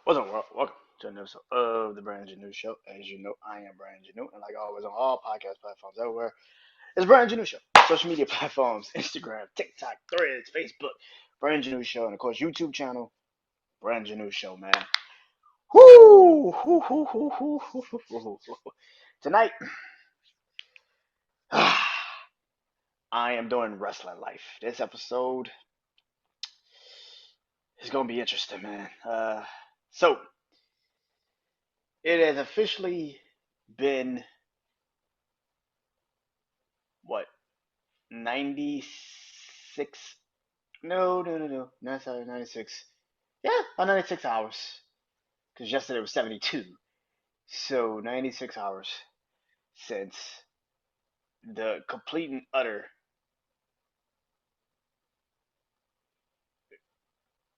What's up, world? Welcome to another episode of the Brandon Janeau Show. As you know, I am Brandon Janeau, and like always, on all podcast platforms everywhere, it's Brandon Janeau Show. Social media platforms: Instagram, TikTok, Threads, Facebook, Brandon Janeau Show, and of course, YouTube channel, Brandon Janeau Show. Man, whoo, whoo, whoo, whoo, whoo, whoo, whoo, whoo, whoo. Tonight, I am doing wrestling life. This episode is gonna be interesting, man. So it has officially been what 96. No, no, no, no. No, sorry, 96. Yeah, about 96 hours. Because yesterday was 72. So 96 hours since the complete and utter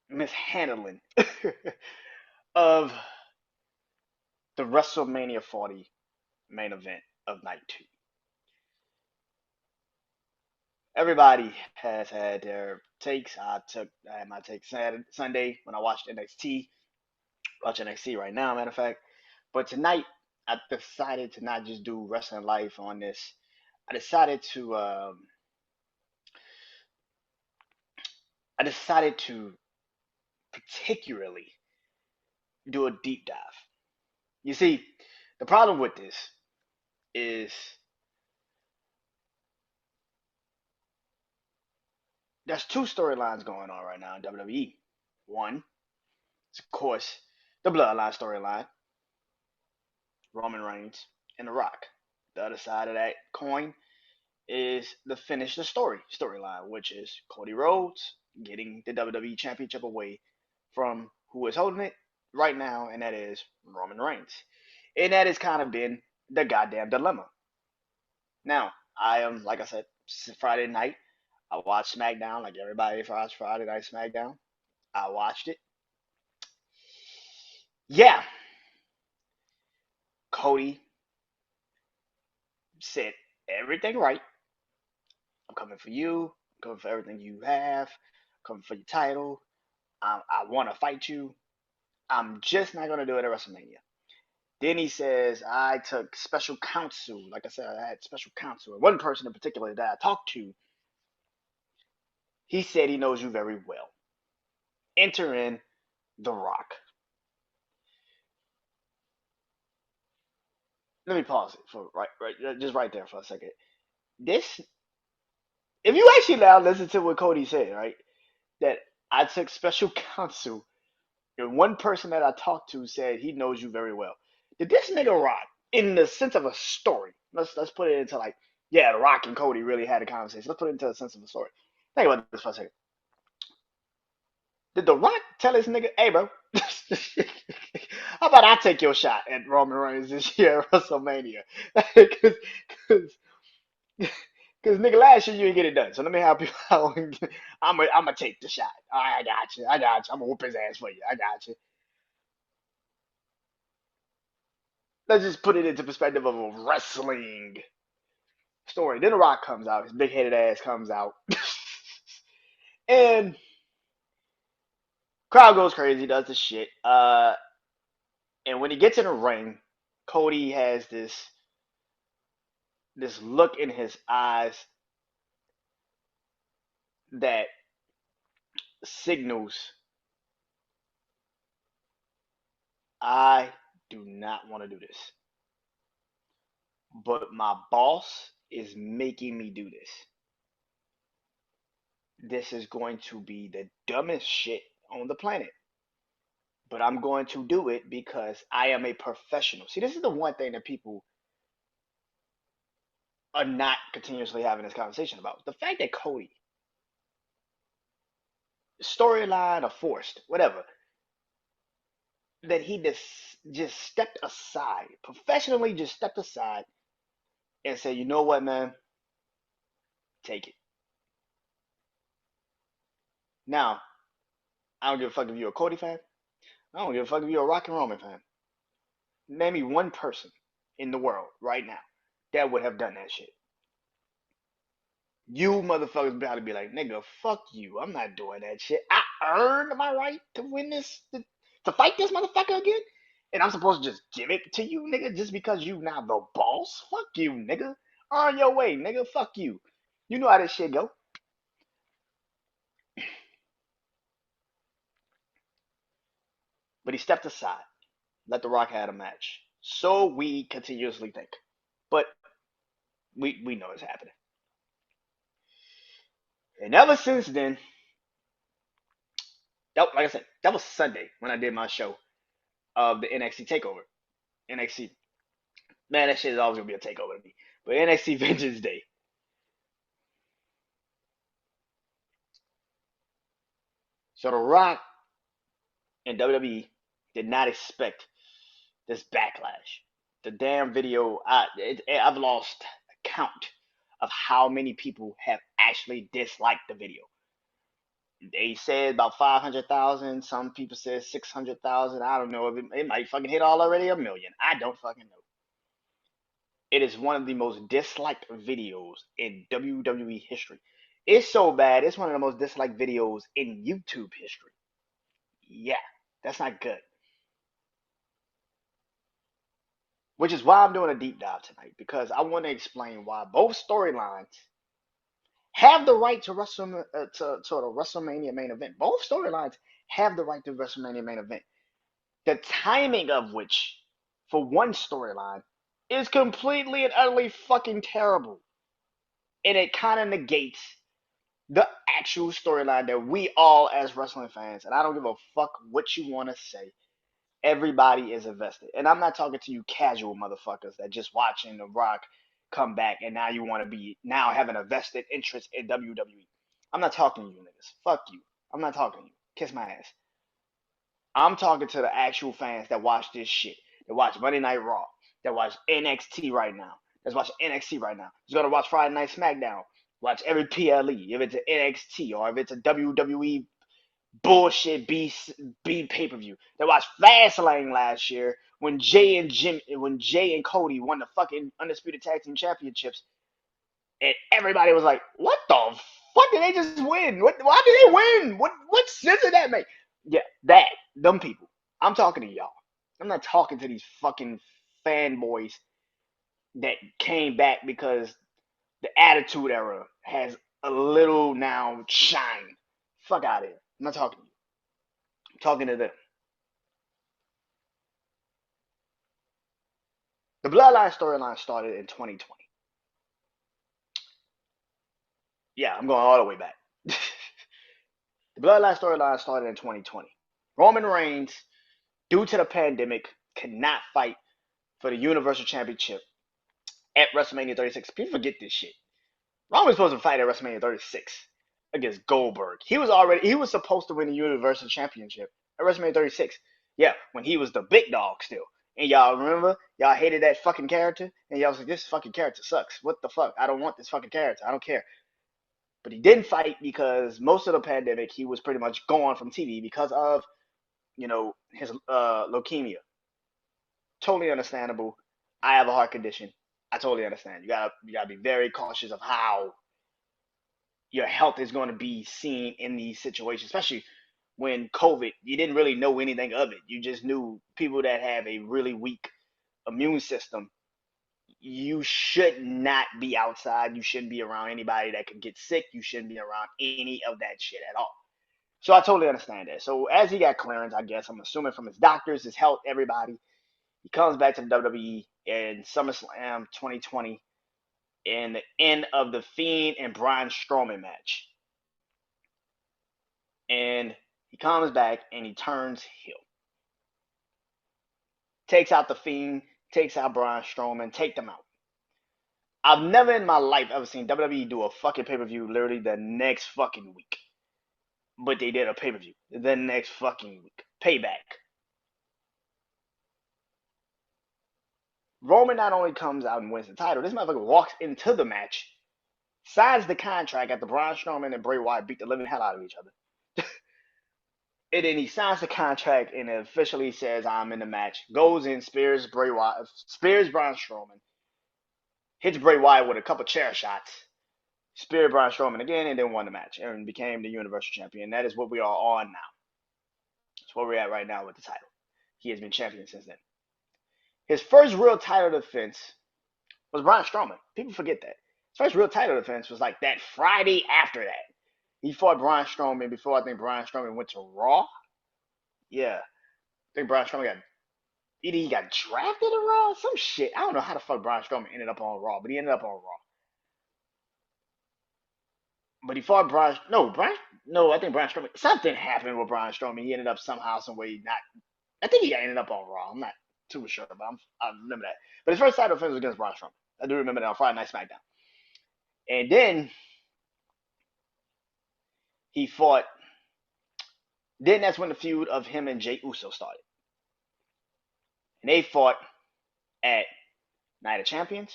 mishandling of the WrestleMania 40 main event of night two. Everybody has had their takes. I had my take Sunday when I watched NXT. Watching NXT right now, matter of fact. But tonight, I decided to not just do wrestling life on this. I decided to I decided to particularly do a deep dive. You see, the problem with this is there's two storylines going on right now in WWE. One is, of course, the Bloodline storyline, Roman Reigns and The Rock. The other side of that coin is the finish the storyline, which is Cody Rhodes getting the WWE Championship away from who is holding it right now, and that is Roman Reigns. And that has kind of been the goddamn dilemma. Now, I am, like I said, Friday night. I watched SmackDown like everybody watched Friday Night SmackDown. I watched it. Yeah, Cody said everything right. I'm coming for you. I'm coming for everything you have. I'm coming for your title. I want to fight you. I'm just not going to do it at WrestleMania. Then he says, I took special counsel. Like I said, I had special counsel. And one person in particular that I talked to, he said he knows you very well. Enter in The Rock. Let me pause it for just right there for a second. This, if you actually now listen to what Cody said, right, that I took special counsel, and one person that I talked to said he knows you very well. Did this nigga Rock, in the sense of a story, let's put it into like, yeah, The Rock and Cody really had a conversation. Let's put it into a sense of a story. Think about this for a second. Did The Rock tell his nigga, hey, bro, how about I take your shot at Roman Reigns this year at WrestleMania? Because nigga, last year you didn't get it done. So let me help you out. I'm gonna take the shot. All right, I got you. I got you. I'm gonna whoop his ass for you. I got you. Let's just put it into perspective of a wrestling story. Then The Rock comes out. His big headed ass comes out, and crowd goes crazy. Does the shit. And when he gets in the ring, Cody has this look in his eyes that signals I do not want to do this, but my boss is making me do this. This is going to be the dumbest shit on the planet, but I'm going to do it because I am a professional. See, this is the one thing that people are not continuously having this conversation about. The fact that Cody, storyline or forced, whatever, that he just stepped aside, professionally just stepped aside and said, you know what, man, take it. Now, I don't give a fuck if you're a Cody fan. I don't give a fuck if you're a Rock and Roman fan. Name me one person in the world right now that would have done that shit. You motherfuckers about to be like, nigga, fuck you. I'm not doing that shit. I earned my right to win this. to fight this motherfucker again? And I'm supposed to just give it to you, nigga, just because you now the boss? Fuck you, nigga. On your way, nigga. Fuck you. You know how this shit go. But he stepped aside, let The Rock have a match. So we continuously think. But we know it's happening. And ever since then, like I said, that was Sunday when I did my show of the NXT takeover. NXT, man, that shit is always gonna be a takeover to me. But NXT Vengeance Day. So The Rock and WWE did not expect this backlash. The damn video, I've lost count of how many people have actually disliked the video. They said about 500,000. Some people said 600,000. I don't know if it might fucking hit already a million. I don't fucking know. It is one of the most disliked videos in WWE history. It's so bad. It's one of the most disliked videos in YouTube history. Yeah, that's not good. Which is why I'm doing a deep dive tonight, because I want to explain why both storylines have the right to to the WrestleMania main event. Both storylines have the right to WrestleMania main event. The timing of which, for one storyline, is completely and utterly fucking terrible. And it kind of negates the actual storyline that we all, as wrestling fans, and I don't give a fuck what you want to say, everybody is invested. And I'm not talking to you casual motherfuckers that just watching The Rock come back and now you want to be now having a vested interest in WWE. I'm not talking to you niggas. Fuck you. I'm not talking to you. Kiss my ass. I'm talking to the actual fans that watch this shit, that watch Monday Night Raw, that watch NXT right now, that's watching NXT right now. Just gonna watch Friday Night SmackDown, watch every PLE, if it's an NXT or if it's a WWE bullshit B pay per view. They watched Fastlane last year when Jay and Cody won the fucking undisputed tag team championships, and everybody was like, "What the fuck did they just win? Why did they win? What sense did that make?" Yeah, them people. I'm talking to y'all. I'm not talking to these fucking fanboys that came back because the Attitude Era has a little now shine. Fuck out of here. I'm not talking to you. I'm talking to them. The Bloodline storyline started in 2020. Yeah, I'm going all the way back. The Bloodline storyline started in 2020. Roman Reigns, due to the pandemic, cannot fight for the Universal Championship at WrestleMania 36. People forget this shit. Roman was supposed to fight at WrestleMania 36 against Goldberg. He was supposed to win the Universal Championship at WrestleMania 36. Yeah, when he was the big dog still. And y'all remember? Y'all hated that fucking character? And y'all was like, this fucking character sucks. What the fuck? I don't want this fucking character. I don't care. But he didn't fight because most of the pandemic he was pretty much gone from TV because of, his leukemia. Totally understandable. I have a heart condition. I totally understand. You gotta be very cautious of how your health is going to be seen in these situations, especially when COVID, you didn't really know anything of it. You just knew people that have a really weak immune system. You should not be outside. You shouldn't be around anybody that could get sick. You shouldn't be around any of that shit at all. So I totally understand that. So as he got clearance, I guess I'm assuming from his doctors, his health, everybody, he comes back to the WWE in SummerSlam 2020 in the end of the Fiend and Braun Strowman match. And he comes back and he turns heel. Takes out the Fiend, takes out Braun Strowman, take them out. I've never in my life ever seen WWE do a fucking pay-per-view literally the next fucking week. But they did a pay-per-view the next fucking week. Payback. Roman not only comes out and wins the title, this motherfucker walks into the match, signs the contract after Braun Strowman and Bray Wyatt beat the living hell out of each other. And then he signs the contract and officially says, "I'm in the match." Goes in, spears Braun Strowman, hits Bray Wyatt with a couple chair shots, speared Braun Strowman again, and then won the match and became the Universal Champion. That is what we are on now. That's where we're at right now with the title. He has been champion since then. His first real title defense was Braun Strowman. People forget that. His first real title defense was like that Friday after that. He fought Braun Strowman before I think Braun Strowman went to Raw. Yeah. I think Braun Strowman got either he got drafted to Raw, some shit. I don't know how the fuck Braun Strowman ended up on Raw, but he ended up on Raw. But he fought I think Braun Strowman, something happened with Braun Strowman. He ended up somehow, some way, not, I think he ended up on Raw. I'm not too sure, but I remember that. But his first title defense was against Braun Strowman. I do remember that on Friday Night SmackDown. And then he fought, then that's when the feud of him and Jey Uso started. And they fought at Night of Champions.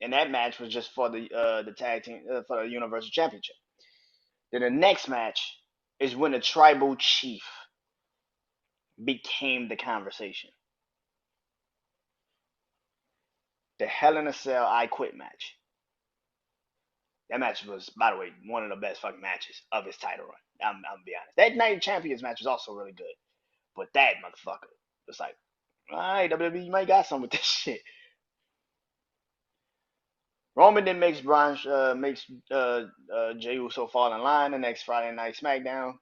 And that match was just for the tag team, for the Universal Championship. Then the next match is when the Tribal Chief became the conversation. The Hell in a Cell I Quit match. That match was, by the way, one of the best fucking matches of his title run. I'm gonna be honest. That Night of Champions match was also really good. But that motherfucker was like, alright, WWE, you might got something with this shit. Roman then makes Jey Uso fall in line the next Friday Night SmackDown.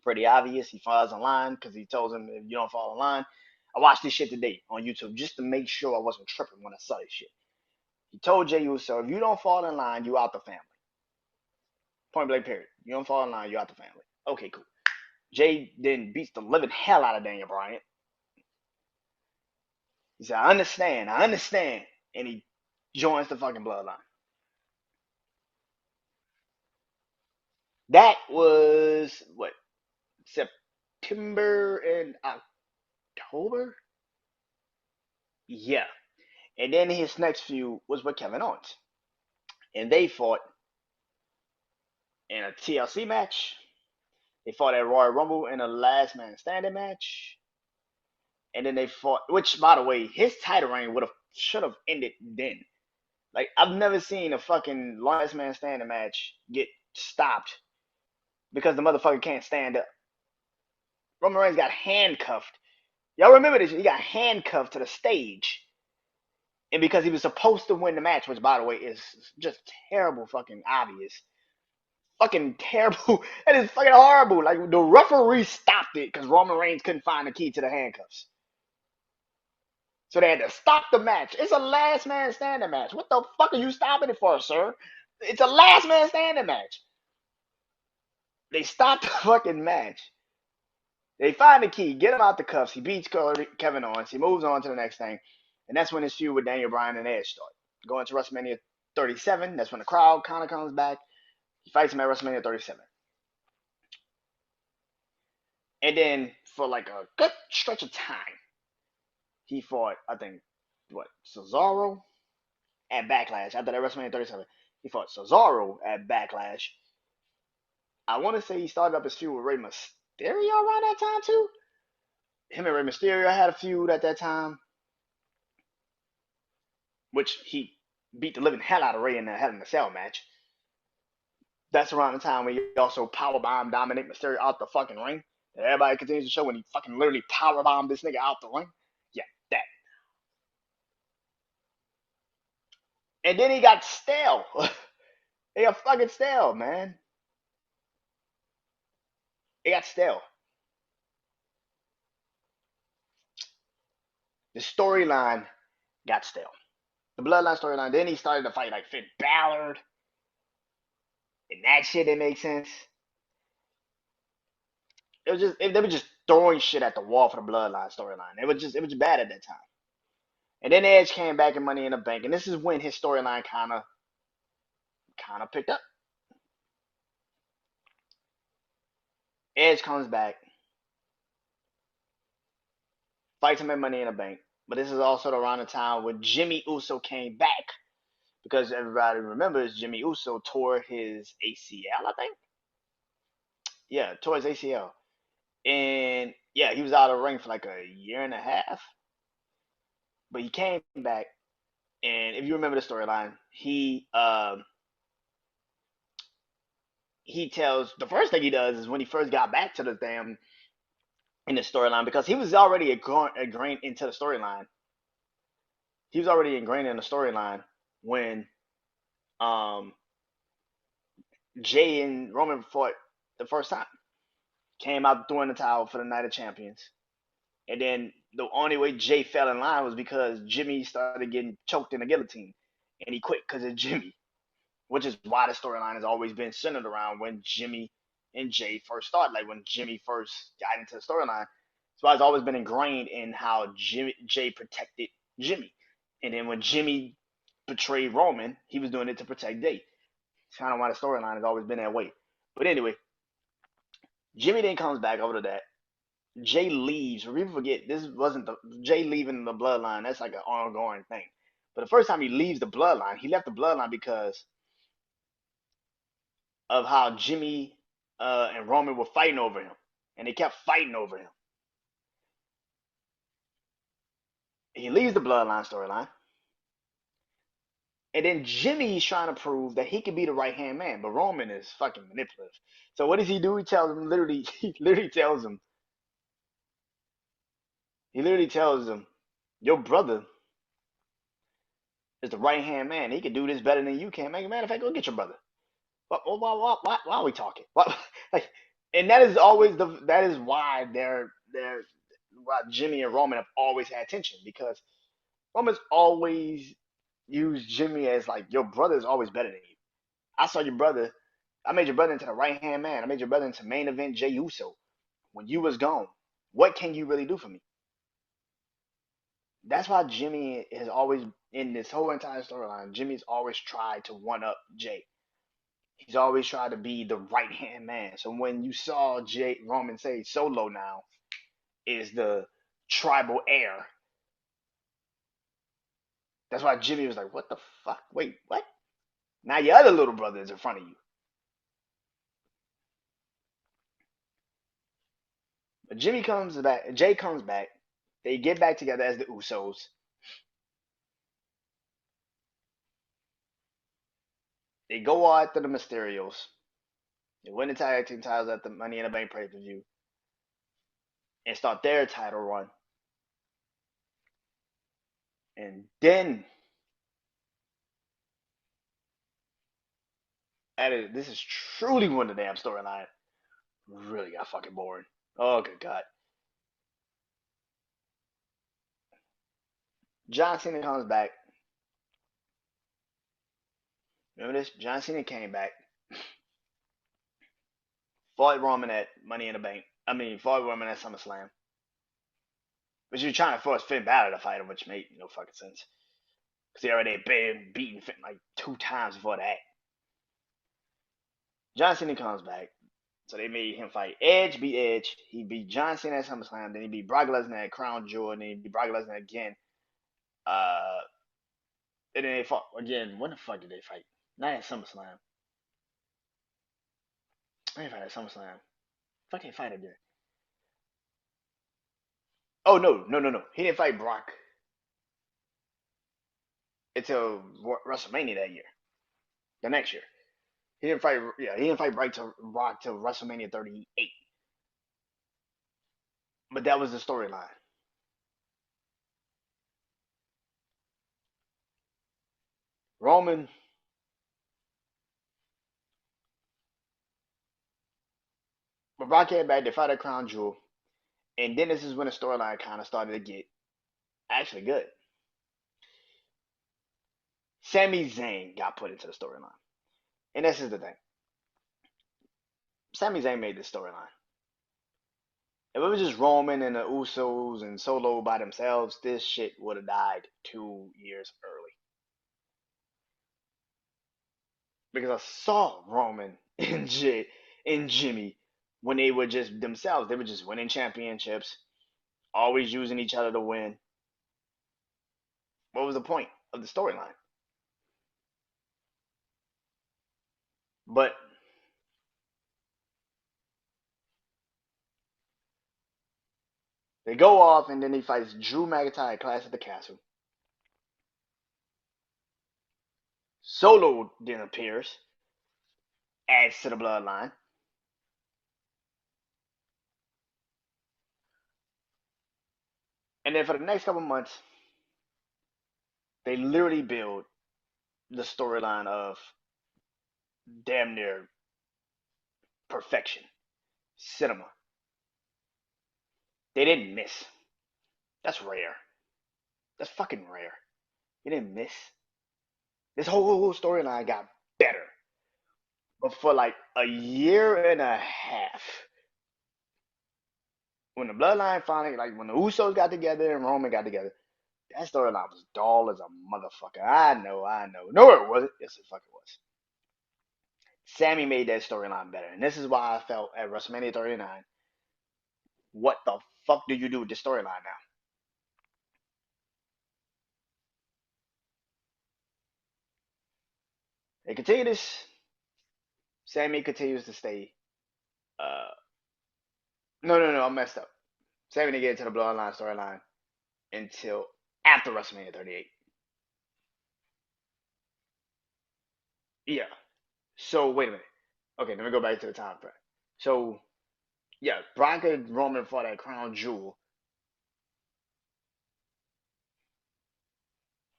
Pretty obvious. He falls in line because he tells him, if you don't fall in line. I watched this shit today on YouTube just to make sure I wasn't tripping when I saw this shit. He told Jey Uso, if you don't fall in line, you out the family. Point blank period. You don't fall in line, you out the family. Okay, cool. Jey then beats the living hell out of Daniel Bryan. He said, I understand. And he joins the fucking bloodline. That was, what, September and October? Yeah. And then his next feud was with Kevin Owens. And they fought in a TLC match. They fought at Royal Rumble in a last man standing match. And then they fought, which, by the way, his title reign should have ended then. Like, I've never seen a fucking last man standing match get stopped because the motherfucker can't stand up. Roman Reigns got handcuffed. Y'all remember this? He got handcuffed to the stage. And because he was supposed to win the match, which, by the way, is just terrible fucking obvious. Fucking terrible. That is fucking horrible. Like, the referee stopped it because Roman Reigns couldn't find the key to the handcuffs. So they had to stop the match. It's a last man standing match. What the fuck are you stopping it for, sir? It's a last man standing match. They stopped the fucking match. They find the key, get him out the cuffs. He beats Kevin Owens. He moves on to the next thing. And that's when his feud with Daniel Bryan and Edge started. Going to WrestleMania 37. That's when the crowd kind of comes back. He fights him at WrestleMania 37. And then for like a good stretch of time, he fought, I think, Cesaro at Backlash. After that WrestleMania 37, he fought Cesaro at Backlash. I want to say he started up his feud with Rey Mysterio around that time too. Him and Rey Mysterio had a feud at that time, which he beat the living hell out of Rey in the Hell in a Cell match. That's around the time when he also powerbombed Dominic Mysterio out the fucking ring. And everybody continues to show when he fucking literally powerbombed this nigga out the ring. Yeah, that. And then he got stale. He got fucking stale, man. It got stale. The storyline got stale. The Bloodline storyline. Then he started to fight like Finn Balor. And that shit didn't make sense. They were just throwing shit at the wall for the Bloodline storyline. It was just bad at that time. And then Edge came back in Money in the Bank, and this is when his storyline kind of picked up. Edge comes back, fights him at Money in the Bank, but this is also around the time when Jimmy Uso came back, because everybody remembers Jimmy Uso tore his ACL, I think. Yeah, tore his ACL, and yeah, he was out of the ring for like a year and a half, but he came back, and if you remember the storyline, he tells, the first thing he does is when he first got back to the damn in the storyline because he was already ingrained into the storyline. He was already ingrained in the storyline when um, Jay and Roman fought the first time. Came out throwing the towel for the Night of Champions. And then the only way Jay fell in line was because Jimmy started getting choked in the guillotine. And he quit because of Jimmy, which is why the storyline has always been centered around when Jimmy and Jay first started. Like when Jimmy first got into the storyline. So it's always been ingrained in how Jay protected Jimmy. And then when Jimmy betrayed Roman, he was doing it to protect Jay. It's kind of why the storyline has always been that way. But anyway, Jimmy then comes back over to that. Jay leaves. People forget this wasn't the Jay leaving the bloodline. That's like an ongoing thing. But the first time he leaves the bloodline, he left the bloodline because of how Jimmy and Roman were fighting over him, and they kept fighting over him. He leaves the bloodline storyline, and then Jimmy's trying to prove that he can be the right hand man, but Roman is fucking manipulative. So what does he do? He tells him literally, he literally tells him, your brother is the right hand man. He can do this better than you can. Matter of fact, go get your brother. Why are we talking? Like, and that is always that is why why Jimmy and Roman have always had tension because Roman's always used Jimmy as like your brother is always better than you. I saw your brother. I made your brother into the right hand man. I made your brother into main event Jey Uso when you was gone. What can you really do for me? That's why Jimmy has always in this whole entire storyline. Jimmy's always tried to one up Jay. He's always tried to be the right hand man. So when you saw Roman say Solo now is the tribal heir, that's why Jimmy was like, "What the fuck? Wait, what?" Now your other little brother is in front of you. But Jimmy comes back. Jay comes back. They get back together as the Usos. They go after the Mysterios. They win the tag team titles at the Money in the Bank pay per view and start their title run. And then this is truly when the damn storyline really got fucking boring. Oh good god. John Cena comes back. Remember this? John Cena came back, fought Roman at Money in the Bank. Fought Roman at SummerSlam. But you were trying to force Finn Balor to fight him, which made no fucking sense. Because he already been beaten Finn like 2 times before that. John Cena comes back. So they made him fight Edge, beat Edge. He beat John Cena at SummerSlam. Then he beat Brock Lesnar at Crown Jewel. And then he beat Brock Lesnar again. Uh, and then they fought again. When the fuck did they fight? Not at SummerSlam. They fight at SummerSlam. Fucking fight again. Oh no. He didn't fight Brock until WrestleMania that year. The next year. He didn't fight. Yeah, he didn't fight Brock till WrestleMania 38. But that was the storyline. Roman, but Brock came back. They fought at Crown Jewel, and then this is when the storyline kind of started to get actually good. Sami Zayn got put into the storyline, and this is the thing. Sami Zayn made this storyline. If it was just Roman and the Usos and Solo by themselves, this shit would have died 2 years early. Because I saw Roman and Jimmy when they were just themselves. They were just winning championships, always using each other to win. What was the point of the storyline? But they go off and then he fights Drew McIntyre, Clash at the Castle. Solo then appears, adds to the bloodline. And then for the next couple months, they literally build the storyline of damn near perfection. Cinema. They didn't miss. That's rare. That's fucking rare. You didn't miss. This whole storyline got better. But for like a year and a half, when the bloodline finally, like when the Usos got together and Roman got together, that storyline was dull as a motherfucker. I know. No, it wasn't. Yes, it fucking was. Sammy made that storyline better. And this is why I felt at WrestleMania 39, what the fuck do you do with this storyline now? They continue this. Sammy continues to stay. Uh, no, I messed up. Sammy didn't get into the bloodline storyline until after WrestleMania 38. Yeah. So wait a minute. Okay, let me go back to the time frame. So yeah, Brock and Roman fought at Crown Jewel,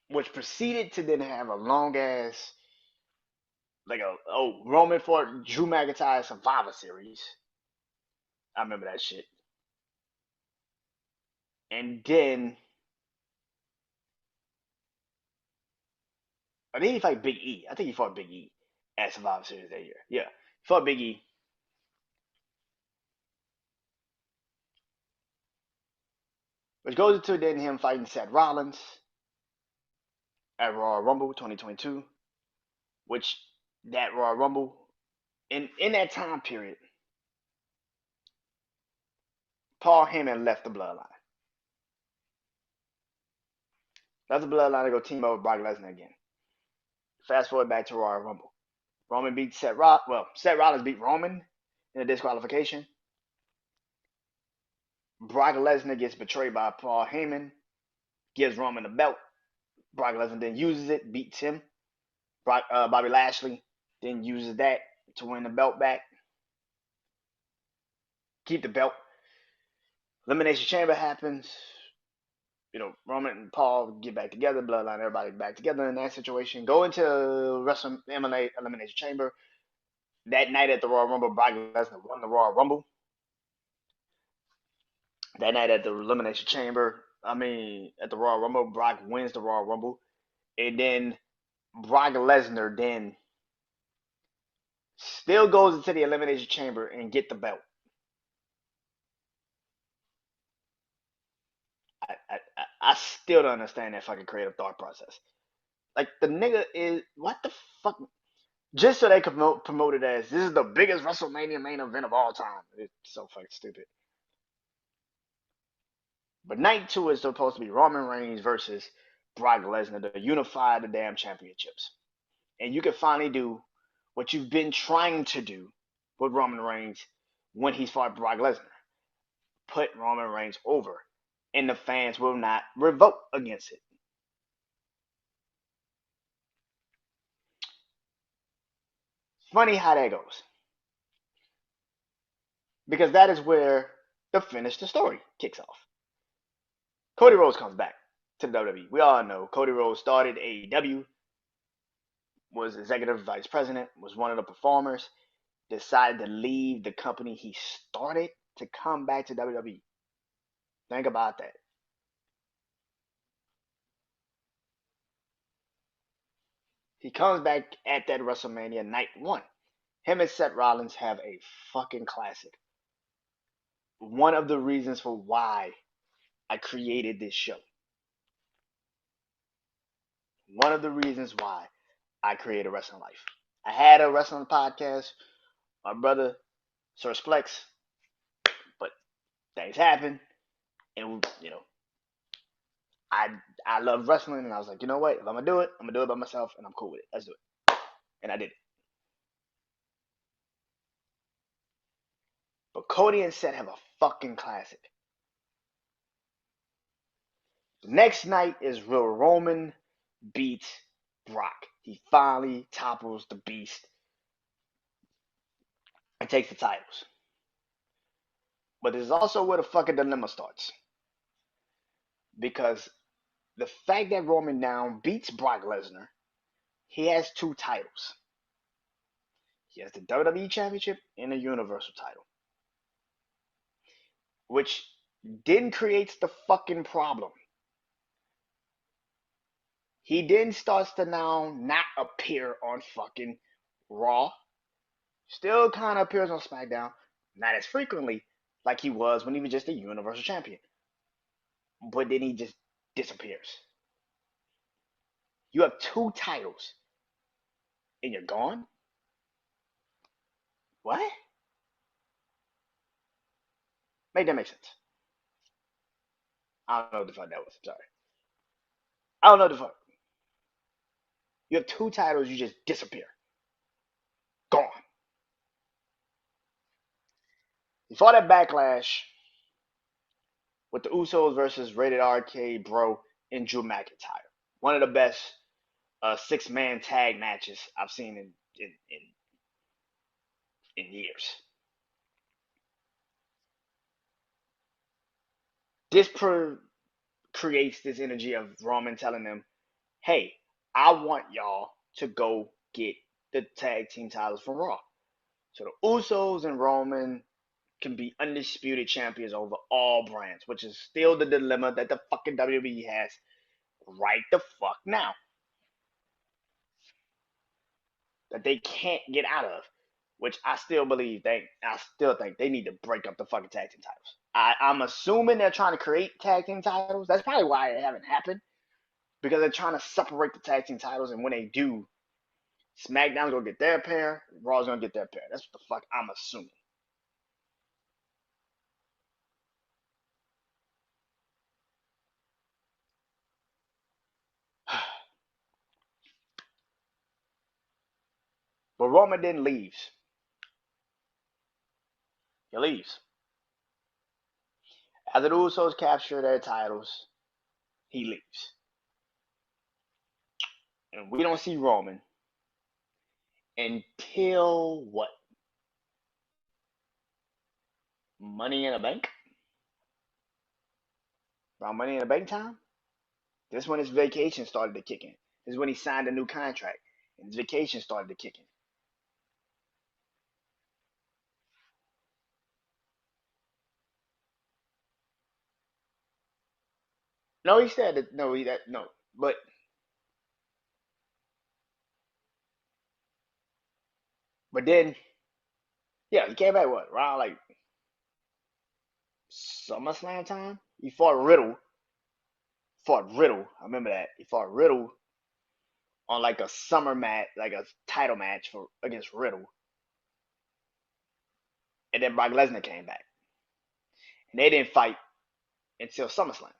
which proceeded to then have a long ass like a Roman fought Drew McIntyre Survivor Series. I remember that shit. And then I think he fought Big E. I think he fought Big E at Survivor Series that year. Yeah, he fought Big E, which goes into then him fighting Seth Rollins at Royal Rumble 2022, which that Royal Rumble in that time period, Paul Heyman left the bloodline. Left the bloodline to go team up with Brock Lesnar again. Fast forward back to Royal Rumble. Roman beat Seth Rollins. Well, Seth Rollins beat Roman in a disqualification. Brock Lesnar gets betrayed by Paul Heyman, gives Roman the belt. Brock Lesnar then uses it, beats him. Bobby Lashley then uses that to win the belt back, keep the belt. Elimination Chamber happens. Roman and Paul get back together, Bloodline, everybody back together in that situation. Go into WrestleMania Elimination Chamber. That night at the Royal Rumble, Brock Lesnar won the Royal Rumble. That night at the Elimination Chamber, at the Royal Rumble, Brock wins the Royal Rumble. And then Brock Lesnar then still goes into the Elimination Chamber and get the belt. I still don't understand that fucking creative thought process. Like the nigga is what the fuck? Just so they could promote it as this is the biggest WrestleMania main event of all time. It's so fucking stupid. But night two is supposed to be Roman Reigns versus Brock Lesnar to unify the damn championships. And you can finally do what you've been trying to do with Roman Reigns when he's fought Brock Lesnar. Put Roman Reigns over. And the fans will not revolt against it. Funny how that goes. Because that is where the finish the story kicks off. Cody Rhodes comes back to the WWE. We all know Cody Rhodes started AEW, was executive vice president, was one of the performers, decided to leave the company he started to come back to WWE. Think about that. He comes back at that WrestleMania night one. Him and Seth Rollins have a fucking classic. One of the reasons for why I created this show. One of the reasons why I created Wrestling Life. I had a wrestling podcast, my brother, Sir Splex, but things happen, and I I love wrestling, and I was like, you know what? If I'm gonna do it, I'm gonna do it by myself, and I'm cool with it. Let's do it, and I did it. But Cody and Seth have a fucking classic. The next night is where Roman beats Brock. He finally topples the Beast and takes the titles. But this is also where the fucking dilemma starts. because the fact that Roman now beats Brock Lesnar, he has two titles. He has the WWE Championship and the Universal title, which then creates the fucking problem. He then starts to now not appear on fucking Raw. Still kind of appears on SmackDown, not as frequently like he was when he was just a Universal Champion. But then he just disappears. You have two titles and you're gone? What? Make that make sense. I don't know what the fuck that was. I'm sorry. I don't know what the fuck. You have two titles, you just disappear. Gone. He fought at Backlash with the Usos versus Rated RK Bro and Drew McIntyre. One of the best six-man tag matches I've seen in years. This creates this energy of Roman telling them, hey, I want y'all to go get the tag team titles from Raw. So the Usos and Roman can be undisputed champions over all brands, which is still the dilemma that the fucking WWE has right the fuck now. That they can't get out of. Which I still think they need to break up the fucking tag team titles. I'm assuming they're trying to create tag team titles. That's probably why it haven't happened. Because they're trying to separate the tag team titles, and when they do, SmackDown's gonna get their pair, Raw's gonna get their pair. That's what the fuck I'm assuming. But Roman then leaves. He leaves. After the Usos capture their titles, he leaves. And we don't see Roman until what? Money in the Bank? Around Money in the Bank time? This is when his vacation started to kick in. This is when he signed a new contract. And his vacation started to kick in. No, he said that. No, no. But then, yeah, he came back what around like SummerSlam time. He fought Riddle. Fought Riddle. I remember that. He fought Riddle on like a summer match, like a title match for against Riddle. And then Brock Lesnar came back, and they didn't fight until SummerSlam,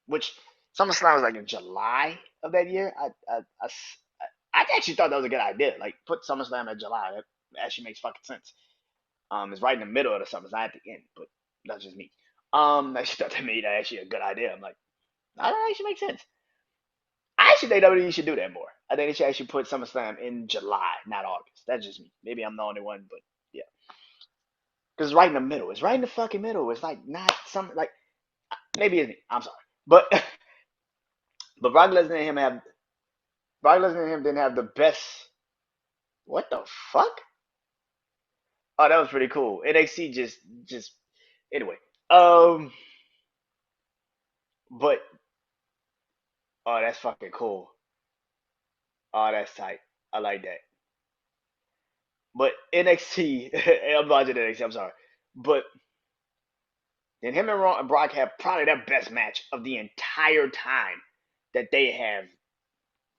which SummerSlam was like in July of that year. I actually thought that was a good idea. Like put SummerSlam in July. That actually makes fucking sense. It's right in the middle of the summer, it's not at the end, but that's just me. I actually thought that made actually a good idea. I'm like, that actually makes sense. I actually think WWE should do that more. I think they should actually put SummerSlam in July, not August. That's just me. Maybe I'm the only one, but yeah. Because it's right in the middle. It's right in the fucking middle. It's like not some like maybe it's me. I'm sorry, but but Brock Lesnar and him didn't have the best. What the fuck? Oh, that was pretty cool. NXT just anyway. Um, but oh, that's fucking cool. Oh, that's tight. I like that. But NXT, I'm watching NXT. I'm sorry, but then him and Brock have probably their best match of the entire time that they have.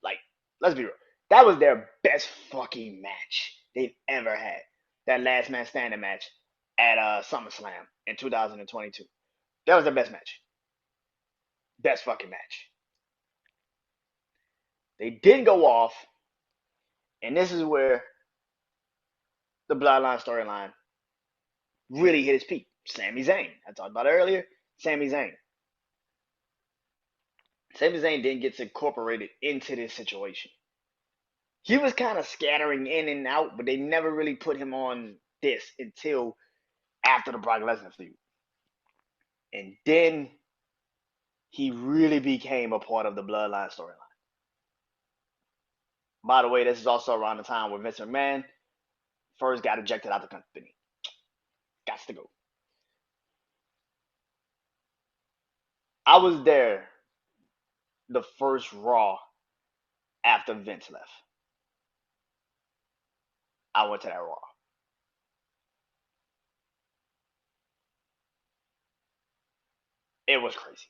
Like, let's be real, that was their best fucking match they've ever had. That last man standing match at SummerSlam in 2022. That was their best match. Best fucking match. They didn't go off, and this is where the Bloodline storyline really hit its peak. Sami Zayn. I talked about it earlier. Sami Zayn. Sami Zayn didn't get incorporated into this situation. He was kind of scattering in and out, but they never really put him on this until after the Brock Lesnar feud. And then he really became a part of the Bloodline storyline. By the way, this is also around the time where Vince McMahon first got ejected out of the company. Got to go. I was there the first Raw after Vince left. I went to that Raw. It was crazy.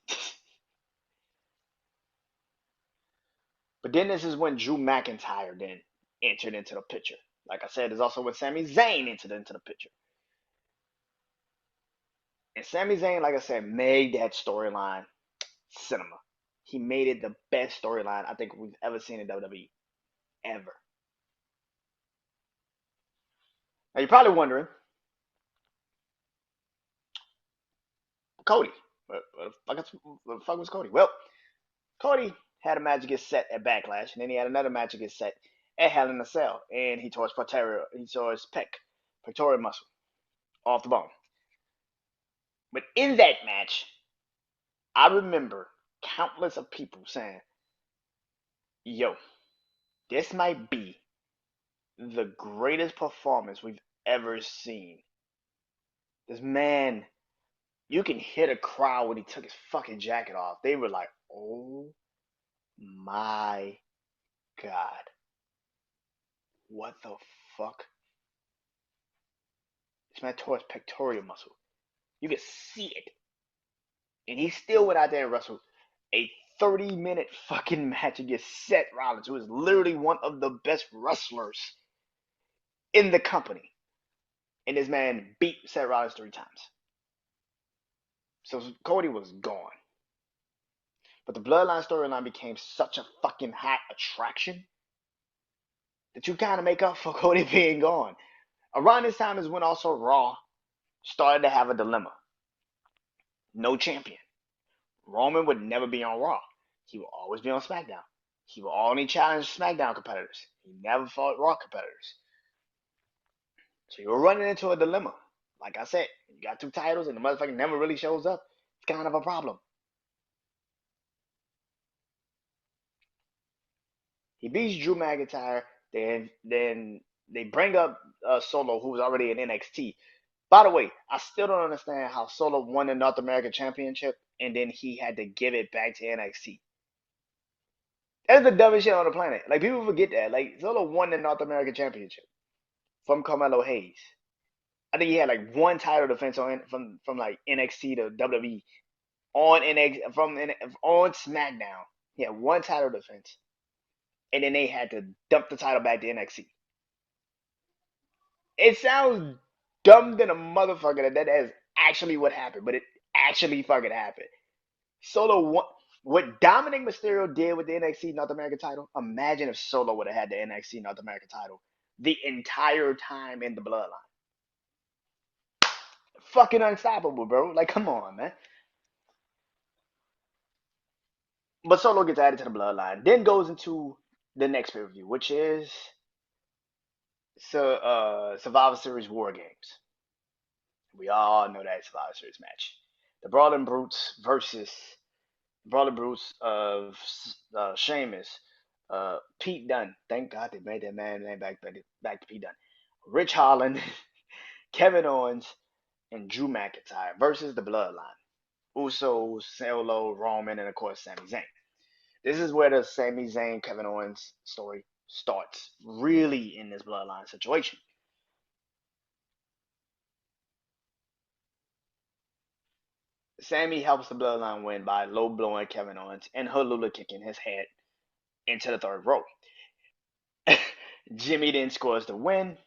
But then this is when Drew McIntyre then entered into the picture. Like I said, there's also when Sami Zayn entered into the picture. And Sami Zayn, like I said, made that storyline cinema. He made it the best storyline I think we've ever seen in WWE. Ever. Now you're probably wondering, Cody. What the fuck was Cody? Well, Cody had a match against Seth at Backlash, and then he had another match against Seth at Hell in a Cell, and he tore his pectoral muscle off the bone. But in that match, I remember countless of people saying, "Yo, this might be the greatest performance we've ever seen. This man, you can hear the crowd when he took his fucking jacket off. They were like, oh my God. What the fuck? This man tore his pectoral muscle. You can see it. And he still went out there and wrestled a 30-minute fucking match against Seth Rollins, who is literally one of the best wrestlers in the company. And this man beat Seth Rollins 3 times. So Cody was gone. But the Bloodline storyline became such a fucking hot attraction that you kind of make up for Cody being gone. Around this time is when also Raw started to have a dilemma. No champion. Roman would never be on Raw. He would always be on SmackDown. He would only challenge SmackDown competitors. He never fought Raw competitors. So you were running into a dilemma. Like I said, you got 2 titles and the motherfucker never really shows up. It's kind of a problem. He beats Drew McIntyre. Then they bring up Solo, who was already in NXT. By the way, I still don't understand how Solo won the North American Championship and then he had to give it back to NXT. That's the dumbest shit on the planet. Like people forget that. Like Solo won the North American Championship from Carmelo Hayes. I think he had like one title defense from like NXT to WWE on on SmackDown. He had one title defense, and then they had to dump the title back to NXT. It sounds dumb than a motherfucker that is actually what happened, but it actually fucking happened. Solo won. What Dominic Mysterio did with the NXT North American title, imagine if Solo would have had the NXT North American title the entire time in the Bloodline. Fucking unstoppable, bro. Like, come on, man. But Solo gets added to the Bloodline, then goes into the next pay per view, which is Survivor Series War Games. We all know that Survivor Series match. The Brawling Brutes versus Brawling Brutes of Sheamus, Pete Dunne. Thank God they made that man name back to Pete Dunne. Rich Holland, Kevin Owens, and Drew McIntyre versus the Bloodline. Usos, Solo, Roman, and of course Sami Zayn. This is where the Sami Zayn Kevin Owens story starts, really in this Bloodline situation. Sammy helps the Bloodline win by low blowing Kevin Owens and Halula kicking his head into the 3rd row. Jimmy then scores the win.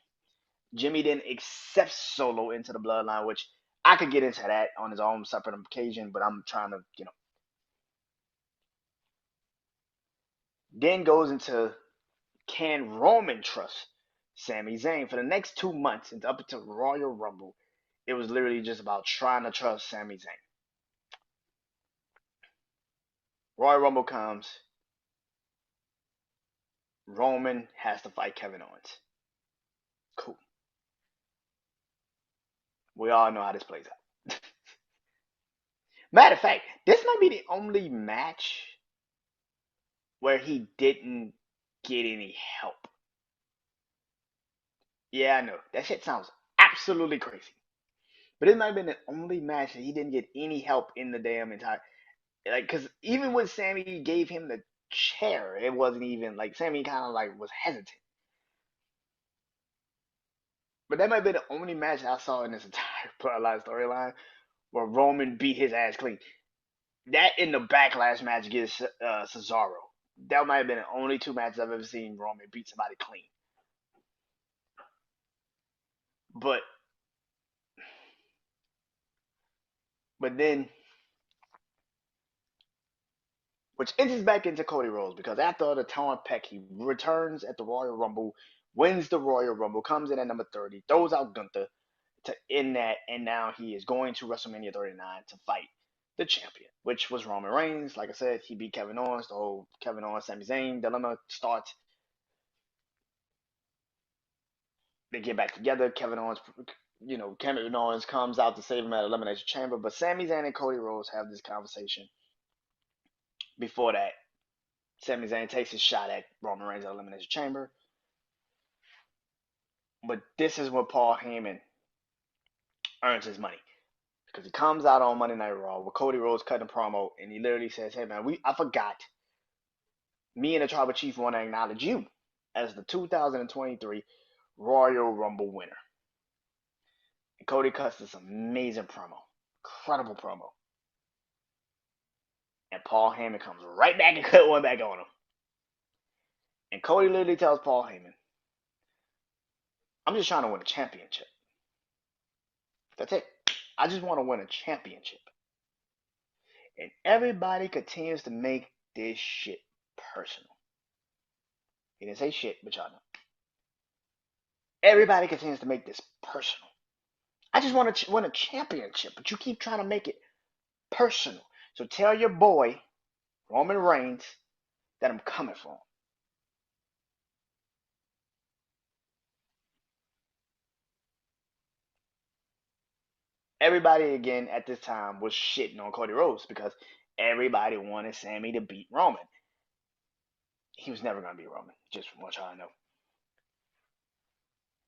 Jimmy then accepts Solo into the Bloodline, which I could get into that on his own separate occasion, but I'm trying to, Then goes into, can Roman trust Sami Zayn? For the next 2 months and up until Royal Rumble, it was literally just about trying to trust Sami Zayn. Royal Rumble comes. Roman has to fight Kevin Owens. Cool. We all know how this plays out. Matter of fact, this might be the only match where he didn't get any help. Yeah, I know. That shit sounds absolutely crazy. But it might have been the only match that he didn't get any help in the damn entire. Like, because even when Sammy gave him the chair, it wasn't even like Sammy kind of like was hesitant. But that might be the only match I saw in this entire Bloodline storyline where Roman beat his ass clean. That in the Backlash match against Cesaro. That might have been the only two matches I've ever seen Roman beat somebody clean. But then, which enters back into Cody Rhodes because after the Torn Peck, he returns at the Royal Rumble, wins the Royal Rumble, comes in at number 30, throws out Gunther to end that, and now he is going to WrestleMania 39 to fight the champion, which was Roman Reigns. Like I said, he beat Kevin Owens. The whole Kevin Owens, Sami Zayn dilemma starts. They get back together. Kevin Owens comes out to save him at Elimination Chamber, but Sami Zayn and Cody Rhodes have this conversation. Before that, Sami Zayn takes his shot at Roman Reigns at Elimination Chamber. But this is where Paul Heyman earns his money. Because he comes out on Monday Night Raw with Cody Rhodes cutting a promo, and he literally says, "Hey man, I forgot. Me and the Tribal Chief want to acknowledge you as the 2023 Royal Rumble winner." And Cody cuts this amazing promo, incredible promo, and Paul Heyman comes right back and cut one back on him. And Cody literally tells Paul Heyman, "I'm just trying to win a championship. That's it. I just want to win a championship." And everybody continues to make this shit personal. He didn't say shit, but y'all know. Everybody continues to make this personal. I just want to win a championship, but you keep trying to make it personal. So tell your boy, Roman Reigns, that I'm coming for him. Everybody again at this time was shitting on Cody Rhodes because everybody wanted Sammy to beat Roman. He was never going to beat Roman, just from what y'all know.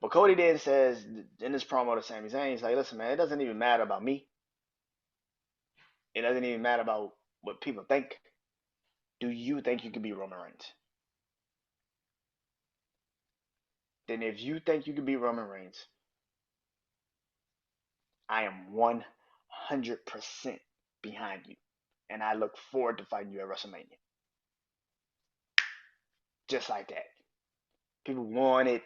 But Cody then says in this promo to Sami Zayn, he's like, "Listen, man, it doesn't even matter about me. It doesn't even matter about what people think. Do you think you can beat Roman Reigns? Then if you think you can beat Roman Reigns, I am 100% behind you. And I look forward to fighting you at WrestleMania." Just like that. People wanted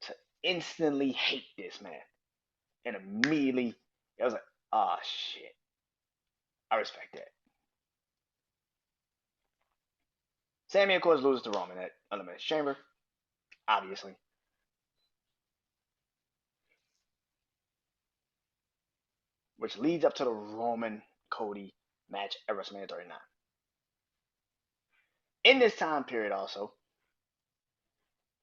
to instantly hate this man. And immediately, it was like, oh shit. I respect that. Sammy, of course, loses to Roman at Elimination Chamber. Obviously. Which leads up to the Roman Cody match at WrestleMania 39. In this time period, also,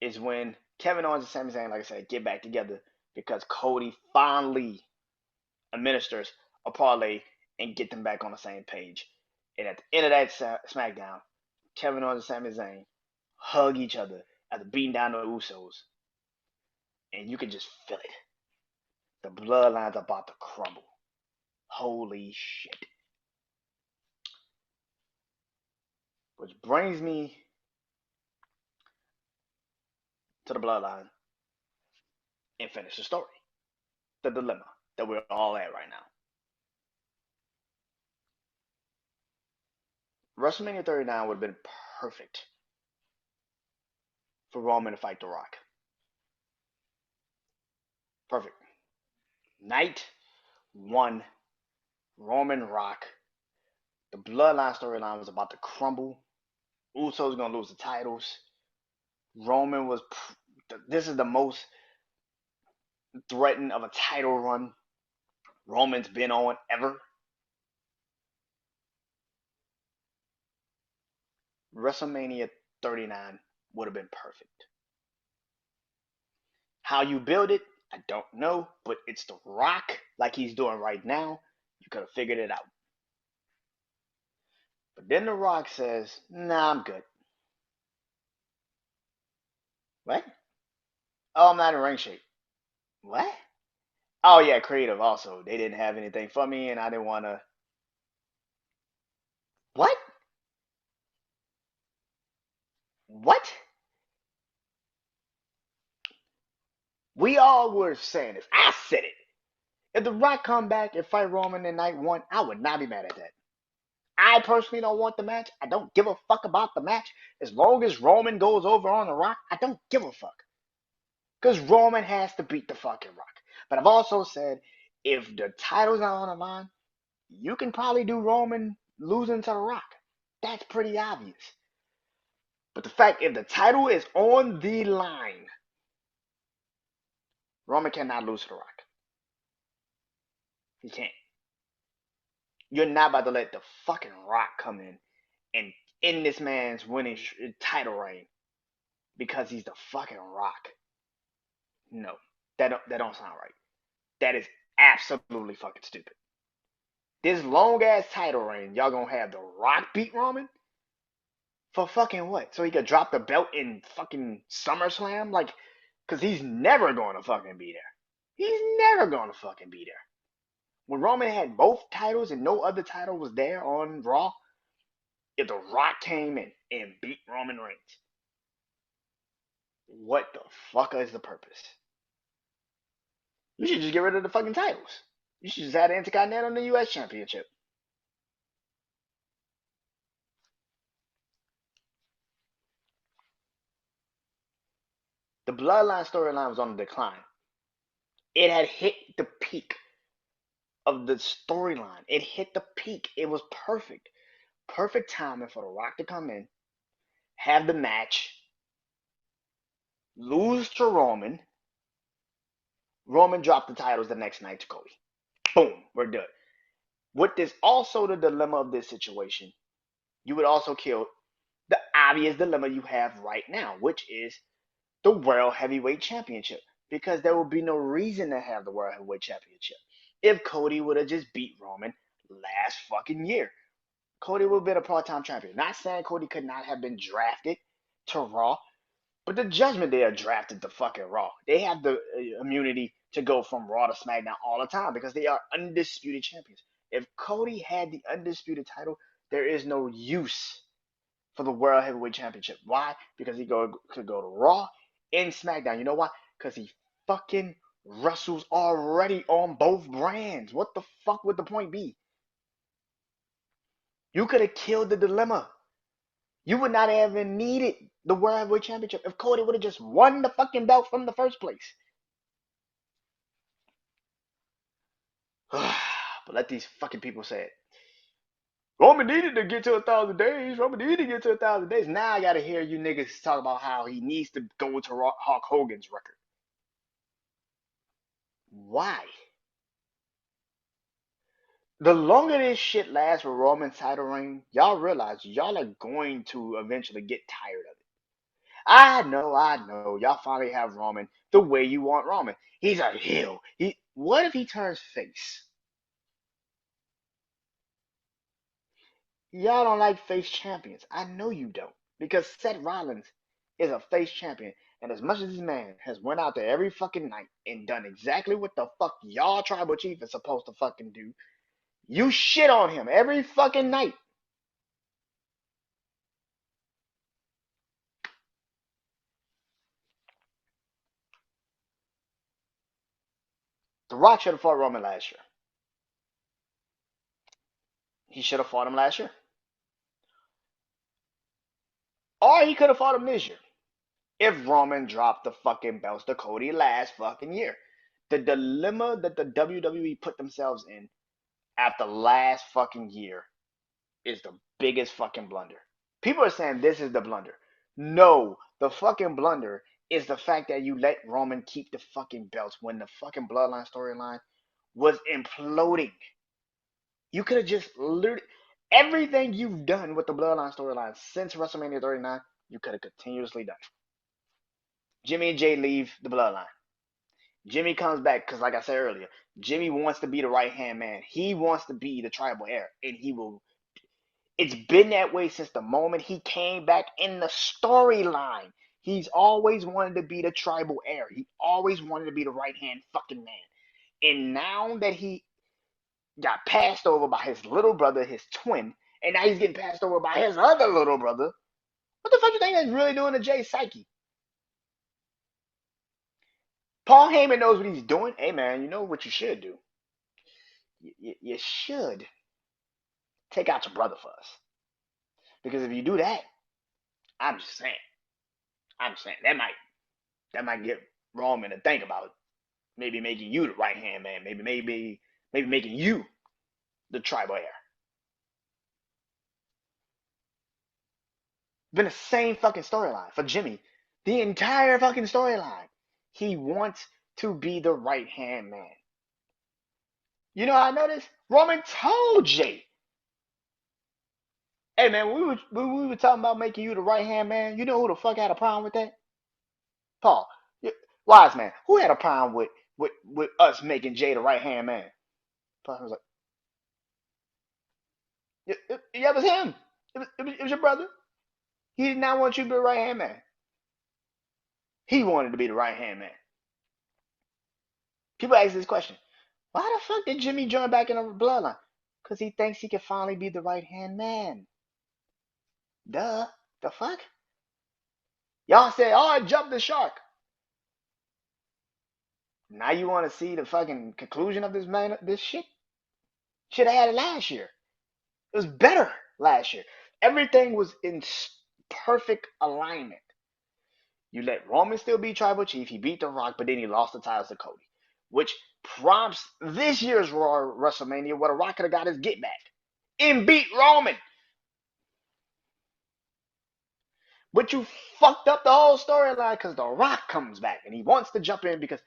is when Kevin Owens and Sami Zayn, like I said, get back together because Cody finally administers a parlay and get them back on the same page. And at the end of that SmackDown, Kevin Owens and Sami Zayn hug each other after beating down the Usos. And you can just feel it. The bloodline's about to crumble. Holy shit. Which brings me to the bloodline and finish the story. The dilemma that we're all at right now. WrestleMania 39 would have been perfect for Roman to fight The Rock. Perfect. Night one, Roman Rock. The bloodline storyline was about to crumble. Usos gonna lose the titles. Roman was. This is the most threatened of a title run Roman's been on ever. WrestleMania 39 would have been perfect. How you build it, I don't know, but it's The Rock like he's doing right now. You could have figured it out. But then The Rock says, nah, I'm good. What? Oh, I'm not in ring shape. What? Oh, yeah, creative also. They didn't have anything for me, and I didn't want to. What? What? We all were saying this. I said it. If The Rock come back and fight Roman in night one, I would not be mad at that. I personally don't want the match. I don't give a fuck about the match. As long as Roman goes over on The Rock, I don't give a fuck. Because Roman has to beat the fucking Rock. But I've also said, if the title's not on the line, you can probably do Roman losing to The Rock. That's pretty obvious. But the fact, if the title is on the line, Roman cannot lose to The Rock. He can't. You're not about to let the fucking Rock come in and end this man's winning title reign because he's the fucking Rock. No, that don't sound right. That is absolutely fucking stupid. This long ass title reign, y'all gonna have the Rock beat Roman for fucking what? So he could drop the belt in fucking SummerSlam, like, cause he's never gonna fucking be there. He's never gonna fucking be there. When Roman had both titles and no other title was there on Raw, if the Rock came in and beat Roman Reigns, what the fuck is the purpose? You should just get rid of the fucking titles. You should just add the Intercontinental and the US Championship. The Bloodline storyline was on the decline. It had hit the peak of the storyline. It hit the peak. It was perfect. Perfect timing for The Rock to come in, have the match, lose to Roman. Roman dropped the titles the next night to Cody. Boom, we're done. What is also the dilemma of this situation, you would also kill the obvious dilemma you have right now, which is the World Heavyweight Championship. Because there would be no reason to have the World Heavyweight Championship if Cody would have just beat Roman last fucking year. Cody would have been a part-time champion. Not saying Cody could not have been drafted to Raw, but the Judgment Day are drafted to fucking Raw. They have the immunity to go from Raw to SmackDown all the time because they are undisputed champions. If Cody had the undisputed title, there is no use for the World Heavyweight Championship. Why? Because he could go to Raw and SmackDown. You know why? Because he fucking wrestles already on both brands. What the fuck would the point be? You could have killed the dilemma. You would not have even needed the World Heavyweight Championship if Cody would have just won the fucking belt from the first place. But let these fucking people say it. Roman needed to get to 1,000 days. Roman needed to get to 1,000 days. Now I gotta hear you niggas talk about how he needs to go to Hulk Hogan's record. Why? The longer this shit lasts with Roman's title reign, y'all realize y'all are going to eventually get tired of it. I know. Y'all finally have Roman the way you want Roman. He's a heel. What if he turns face? Y'all don't like face champions. I know you don't. Because Seth Rollins is a face champion. And as much as this man has went out there every fucking night and done exactly what the fuck y'all tribal chief is supposed to fucking do, you shit on him every fucking night. The Rock should have fought Roman last year. He should have fought him last year. Or he could have fought him this year. If Roman dropped the fucking belts to Cody last fucking year. The dilemma that the WWE put themselves in after last fucking year is the biggest fucking blunder. People are saying this is the blunder. No, the fucking blunder is the fact that you let Roman keep the fucking belts when the fucking Bloodline storyline was imploding. You could have just literally everything you've done with the Bloodline storyline since WrestleMania 39, you could have continuously done. Jimmy and Jay leave the Bloodline. Jimmy comes back because, like I said earlier, Jimmy wants to be the right hand man. He wants to be the tribal heir, and he will. It's been that way since the moment he came back in the storyline. He's always wanted to be the tribal heir. He always wanted to be the right hand fucking man. And now that he got passed over by his little brother, his twin, and now he's getting passed over by his other little brother, what the fuck you think that's really doing to Jay's psyche? Paul Heyman knows what he's doing. Hey man, you know what you should do? You should take out your brother first. Because if you do that, I'm just saying, that might get Roman to think about maybe making you the right hand man, maybe making you the tribal heir. Been the same fucking storyline for Jimmy. The entire fucking storyline. He wants to be the right hand man. You know how I know this? Roman told Jay, hey man, we were talking about making you the right hand man. You know who the fuck had a problem with that? Paul. Wise man. Who had a problem with us making Jay the right hand man? Paul was like, yeah, it was him. It was your brother. He did not want you to be the right hand man. He wanted to be the right hand man. People ask this question: why the fuck did Jimmy join back in the bloodline? Because he thinks he can finally be the right hand man. Duh. The fuck? Y'all say, oh, I jumped the shark. Now you want to see the fucking conclusion of this shit? Should have had it last year. It was better last year. Everything was in perfect alignment. You let Roman still be tribal chief. He beat The Rock, but then he lost the titles to Cody, which prompts this year's Raw WrestleMania where The Rock could have got his get back and beat Roman. But you fucked up the whole storyline because The Rock comes back and he wants to jump in because,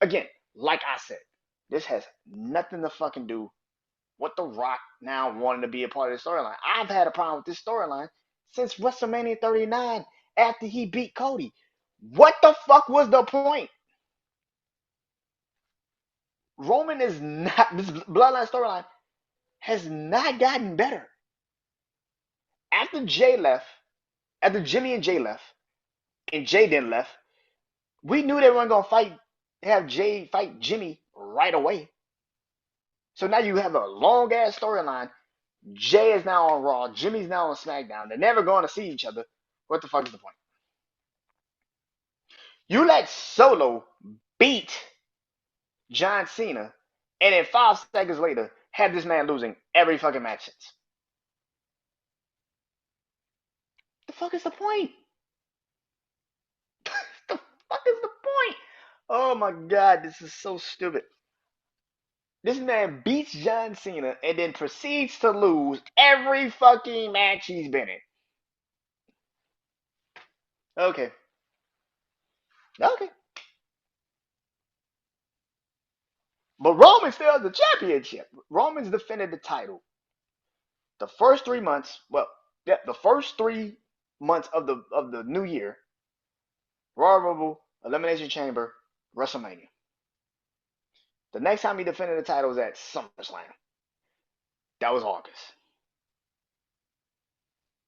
again, like I said, this has nothing to fucking do with The Rock now wanting to be a part of the storyline. I've had a problem with this storyline since WrestleMania 39 after he beat Cody. What the fuck was the point? Roman is not, this bloodline storyline has not gotten better. After Jay left, after Jimmy and Jay left, and Jay then left, we knew they weren't gonna have Jay fight Jimmy right away. So now you have a long ass storyline. Jay is now on Raw, Jimmy's now on SmackDown. They're never going to see each other. What the fuck is the point? You let Solo beat John Cena, and then 5 seconds later, have this man losing every fucking match since. The fuck is the point? The fuck is the point? Oh my god, this is so stupid. This man beats John Cena and then proceeds to lose every fucking match he's been in. Okay. Okay. But Roman still has the championship. Roman's defended the title. The first 3 months, well, yeah, the first 3 months of the new year, Royal Rumble, Elimination Chamber, WrestleMania. The next time he defended the title was at SummerSlam. That was August.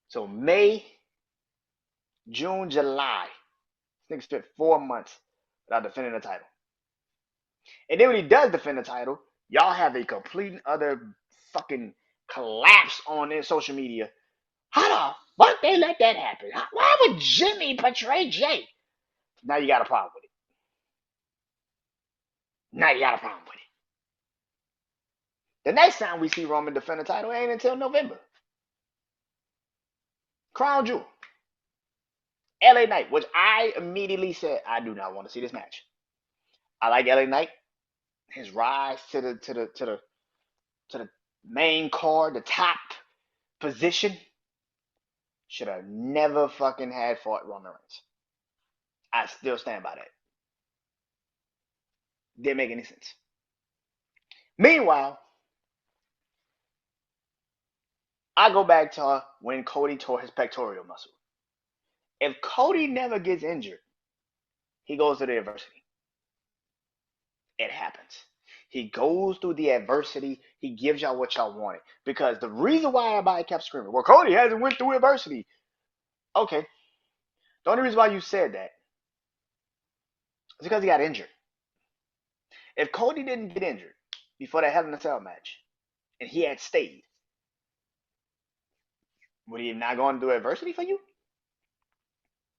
So May, June, July. This nigga spent 4 months without defending the title. And then when he does defend the title, y'all have a complete and utter fucking collapse on their social media. How the fuck they let that happen? Why would Jimmy betray Jay? Now you got a problem with it. Now you got a problem with it. The next time we see Roman defend the title ain't until November. Crown Jewel. LA Knight, which I immediately said I do not want to see this match. I like LA Knight. His rise to the main card, the top position. Should have never fucking had fought Roman Reigns. I still stand by that. Didn't make any sense. Meanwhile, I go back to when Cody tore his pectoral muscle. If Cody never gets injured, he goes through the adversity. It happens. He goes through the adversity. He gives y'all what y'all wanted. Because the reason why everybody kept screaming, well, Cody hasn't went through adversity. Okay. The only reason why you said that is because he got injured. If Cody didn't get injured before that Hell in a Cell match, and he had stayed, would he have not gone through adversity for you?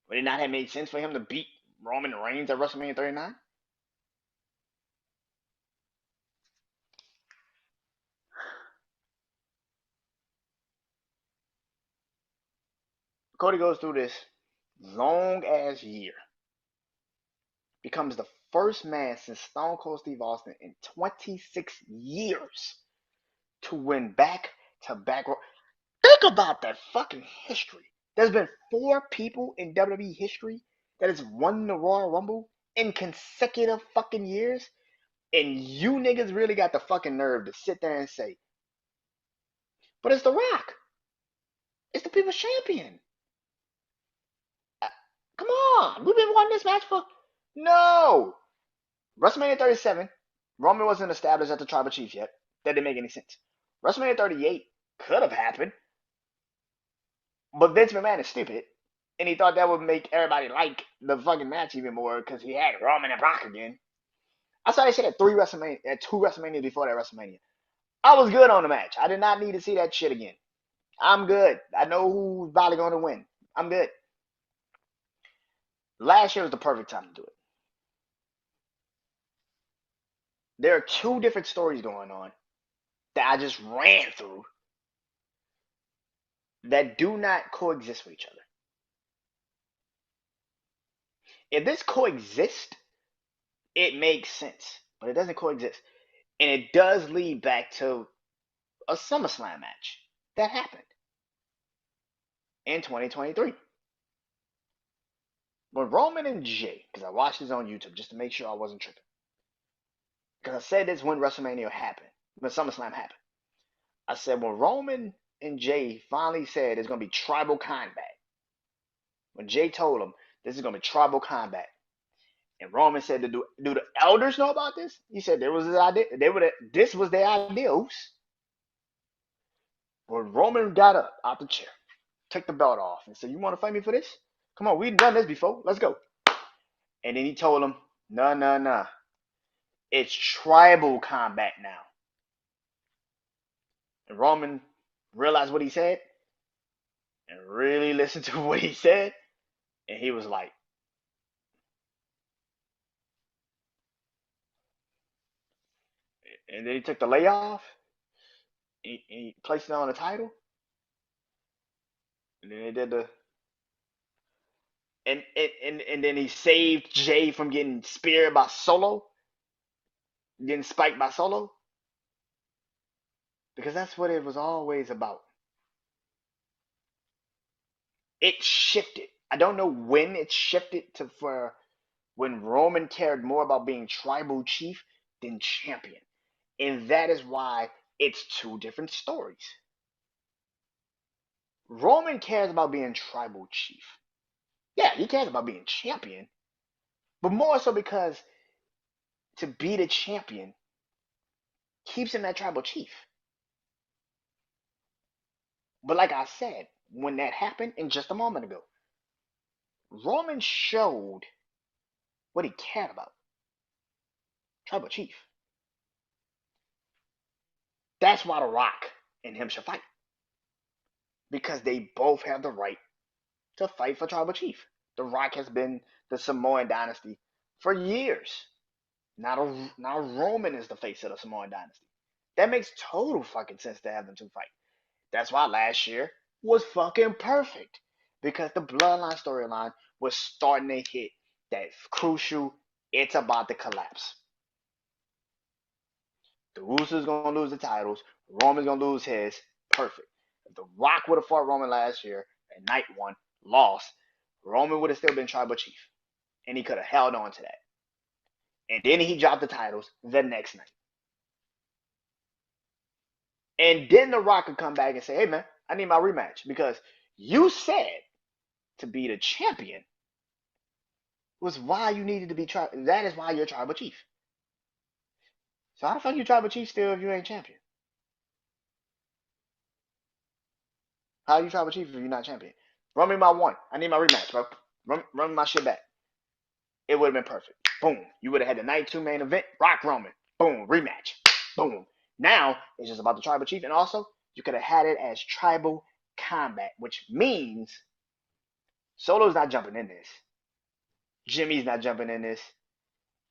Would it not have made sense for him to beat Roman Reigns at WrestleMania 39? Cody goes through this long ass year, becomes the first man since Stone Cold Steve Austin in 26 years to win back to back. Think about that fucking history. There's been 4 people in WWE history that has won the Royal Rumble in consecutive fucking years, and you niggas really got the fucking nerve to sit there and say, but it's The Rock. It's the People's Champion. Come on. We've been wanting this match for. No. WrestleMania 37, Roman wasn't established as the Tribal Chief yet. That didn't make any sense. WrestleMania 38 could have happened, but Vince McMahon is stupid, and he thought that would make everybody like the fucking match even more because he had Roman and Brock again. I saw that shit at 2 WrestleMania before that WrestleMania. I was good on the match. I did not need to see that shit again. I'm good. I know who's probably going to win. I'm good. Last year was the perfect time to do it. There are 2 different stories going on that I just ran through that do not coexist with each other. If this coexist, it makes sense, but it doesn't coexist. And it does lead back to a SummerSlam match that happened in 2023. When Roman and Jay, because I watched this on YouTube just to make sure I wasn't tripping, because I said this when WrestleMania happened, when SummerSlam happened. I said when Roman and Jay finally said it's going to be tribal combat, when Jay told him this is going to be tribal combat, and Roman said, do the elders know about this? He said there was this idea. This was their idea. Oops. When Roman got up out the chair, took the belt off, and said, "You want to fight me for this? Come on, we've done this before. Let's go." And then he told him, "No, no, no. It's tribal combat now." And Roman realized what he said and really listened to what he said, and he was like, and then he took the layoff, he placed it on the title, and then they did the and then he saved Jay from getting speared by Solo, getting spiked by Solo, because that's what it was always about. It shifted. I don't know when it shifted to for when Roman cared more about being tribal chief than champion, and that is why it's 2 different stories. Roman cares about being tribal chief. Yeah, he cares about being champion, but more so because to be the champion keeps him that tribal chief. But like I said, when that happened in just a moment ago, Roman showed what he cared about. Tribal chief. That's why The Rock and him should fight. Because they both have the right to fight for tribal chief. The Rock has been the Samoan dynasty for years. Now Roman is the face of the Samoan dynasty. That makes total fucking sense to have them 2 fight. That's why last year was fucking perfect. Because the bloodline storyline was starting to hit that crucial, it's about to collapse. The Usos gonna lose the titles. Roman's gonna lose his. Perfect. If The Rock would have fought Roman last year and night 1, lost, Roman would have still been tribal chief. And he could have held on to that. And then he dropped the titles the next night. And then The Rock could come back and say, hey man, I need my rematch. Because you said to be the champion was why you needed to be that is why you're tribal chief. So how the fuck you tribal chief still if you ain't champion? How are you tribal chief if you're not champion? Run me my one. I need my rematch, bro. Run my shit back. It would have been perfect. Boom. You would have had the night 2 main event, Rock Roman. Boom. Rematch. Boom. Now it's just about the tribal chief, and also you could have had it as tribal combat, which means Solo's not jumping in this. Jimmy's not jumping in this.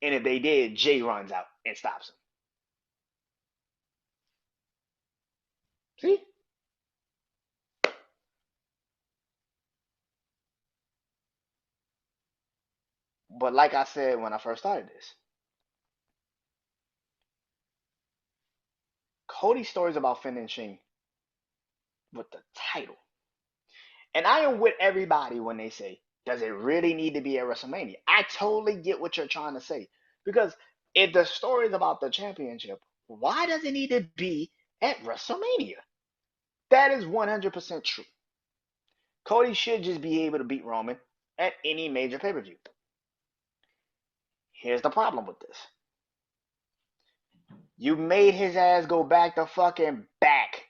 And if they did, Jay runs out and stops him. See? But like I said when I first started this, Cody's story is about finishing with the title. And I am with everybody when they say, does it really need to be at WrestleMania? I totally get what you're trying to say. Because if the story is about the championship, why does it need to be at WrestleMania? That is 100% true. Cody should just be able to beat Roman at any major pay-per-view. Here's the problem with this. You made his ass go back to fucking back.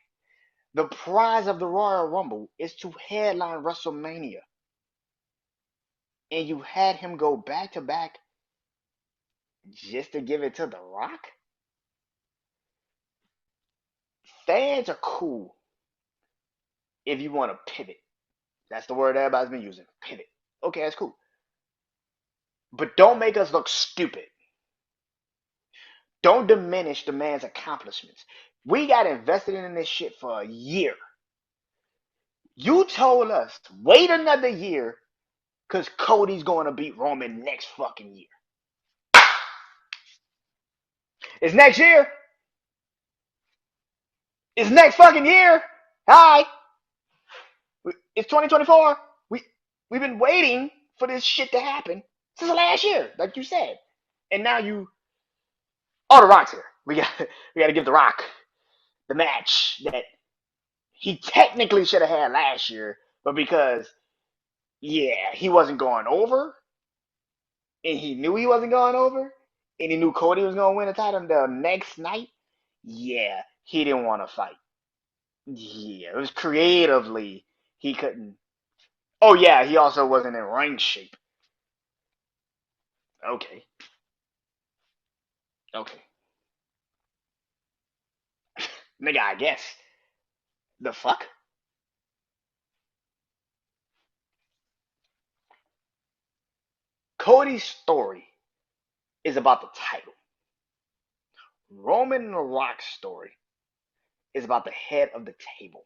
The prize of the Royal Rumble is to headline WrestleMania. And you had him go back to back just to give it to The Rock? Fans are cool if you want to pivot. That's the word everybody's been using. Pivot. Okay, that's cool. But don't make us look stupid. Don't diminish the man's accomplishments. We got invested in this shit for a year. You told us, wait another year, because Cody's going to beat Roman next fucking year. It's next year. It's next fucking year. Hi. It's 2024. We've been waiting for this shit to happen since last year, like you said. And now The Rock's here. We got to give The Rock the match that he technically should have had last year, but because he wasn't going over, and he knew he wasn't going over, and he knew Cody was going to win the title the next night. Yeah, he didn't want to fight. Yeah, it was creatively he couldn't. Oh yeah, he also wasn't in ring shape. Okay. Okay. Nigga, I guess. The fuck? Cody's story is about the title. Roman and The Rock's story is about the head of the table.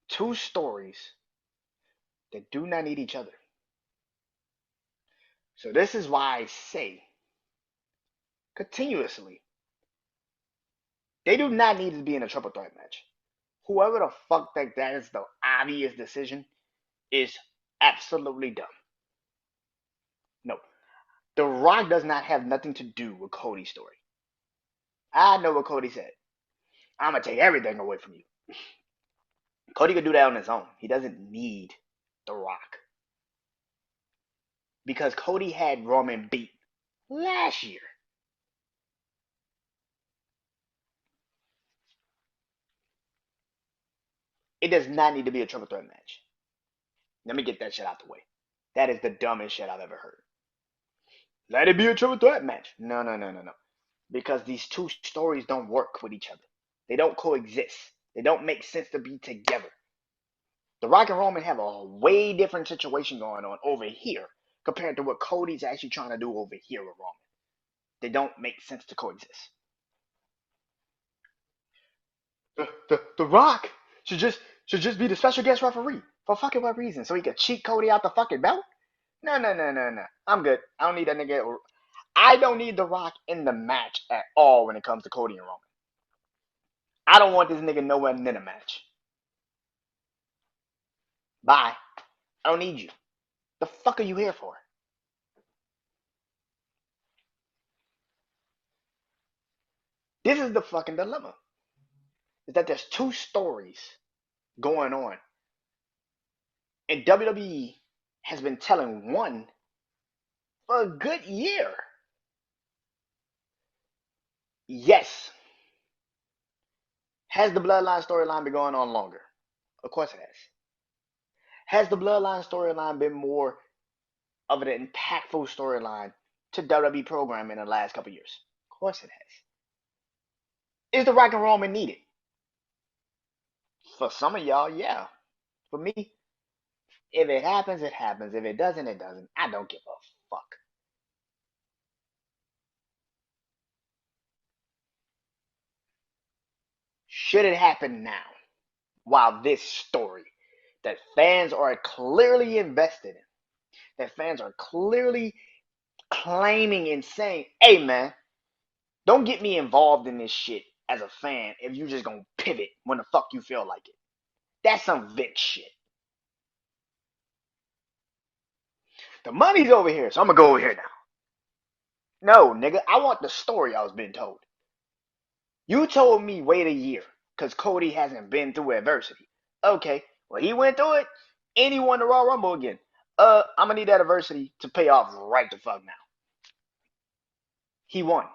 Two stories that do not need each other. So this is why I say continuously, they do not need to be in a triple threat match. Whoever the fuck that is the obvious decision is absolutely dumb. No. The Rock does not have nothing to do with Cody's story. I know what Cody said. I'm going to take everything away from you. Cody could do that on his own. He doesn't need The Rock. Because Cody had Roman beat last year. It does not need to be a triple threat match. Let me get that shit out the way. That is the dumbest shit I've ever heard. Let it be a triple threat match. No. Because these two stories don't work with each other. They don't coexist. They don't make sense to be together. The Rock and Roman have a way different situation going on over here compared to what Cody's actually trying to do over here with Roman. They don't make sense to coexist. The Rock should just be the special guest referee for fucking what reason? So he could cheat Cody out the fucking belt? No. I'm good. I don't need that nigga. I don't need The Rock in the match at all when it comes to Cody and Roman. I don't want this nigga nowhere near the match. Bye. I don't need you. The fuck are you here for? This is the fucking dilemma. Is that there's two stories going on. And WWE has been telling one for a good year. Yes. Has the Bloodline storyline been going on longer? Of course it has. Has the Bloodline storyline been more of an impactful storyline to WWE programming in the last couple years? Of course it has. Is the Rock and Roman needed? For some of y'all, yeah. For me, if it happens, it happens. If it doesn't, it doesn't. I don't give a fuck. Should it happen now? While this story that fans are clearly invested in, that fans are clearly claiming and saying, hey man, don't get me involved in this shit as a fan if you just gonna pivot when the fuck you feel like it. That's some Vic shit. The money's over here, so I'm gonna go over here now. No, nigga, I want the story I was being told. You told me wait a year because Cody hasn't been through adversity. Okay, well, he went through it and he won the Royal Rumble again. I'm gonna need that adversity to pay off right the fuck now. He won.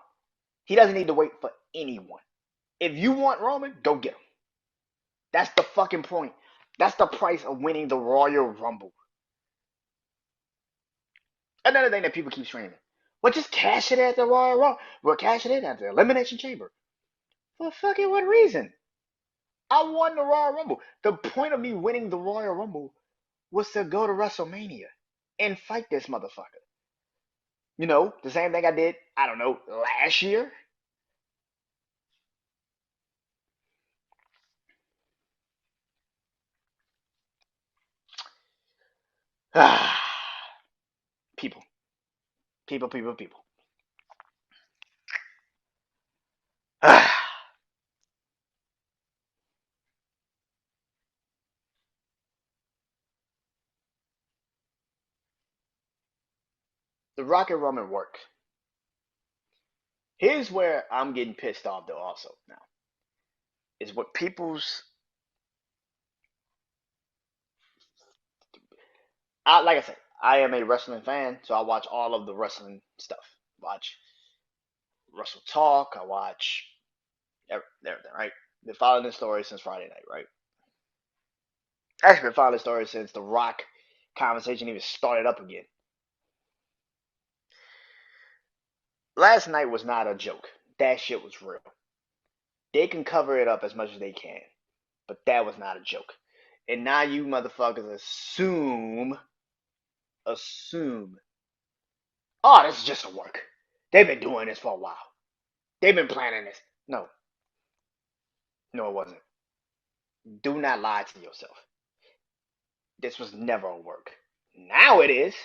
He doesn't need to wait for anyone. If you want Roman, go get him. That's the fucking point. That's the price of winning the Royal Rumble. Another thing that people keep screaming. Well, just cash it at the Royal Rumble. Well, cash it in at the Elimination Chamber. For fucking what reason? I won the Royal Rumble. The point of me winning the Royal Rumble was to go to WrestleMania and fight this motherfucker. You know, the same thing I did, I don't know, last year. People. People, people, people. The Rocket Roman work. Here's where I'm getting pissed off though also now. Is what people's like I said, I am a wrestling fan, so I watch all of the wrestling stuff. Watch Wrestle Talk, I watch everything, right? Been following this story since Friday night, right? Actually been following this story since the Rock conversation even started up again. Last night was not a joke. That shit was real. They can cover it up as much as they can, but that was not a joke. And now you motherfuckers assume, oh, this is just a work. They've been doing this for a while. They've been planning this. No, no, it wasn't. Do not lie to yourself. This was never a work. Now it is.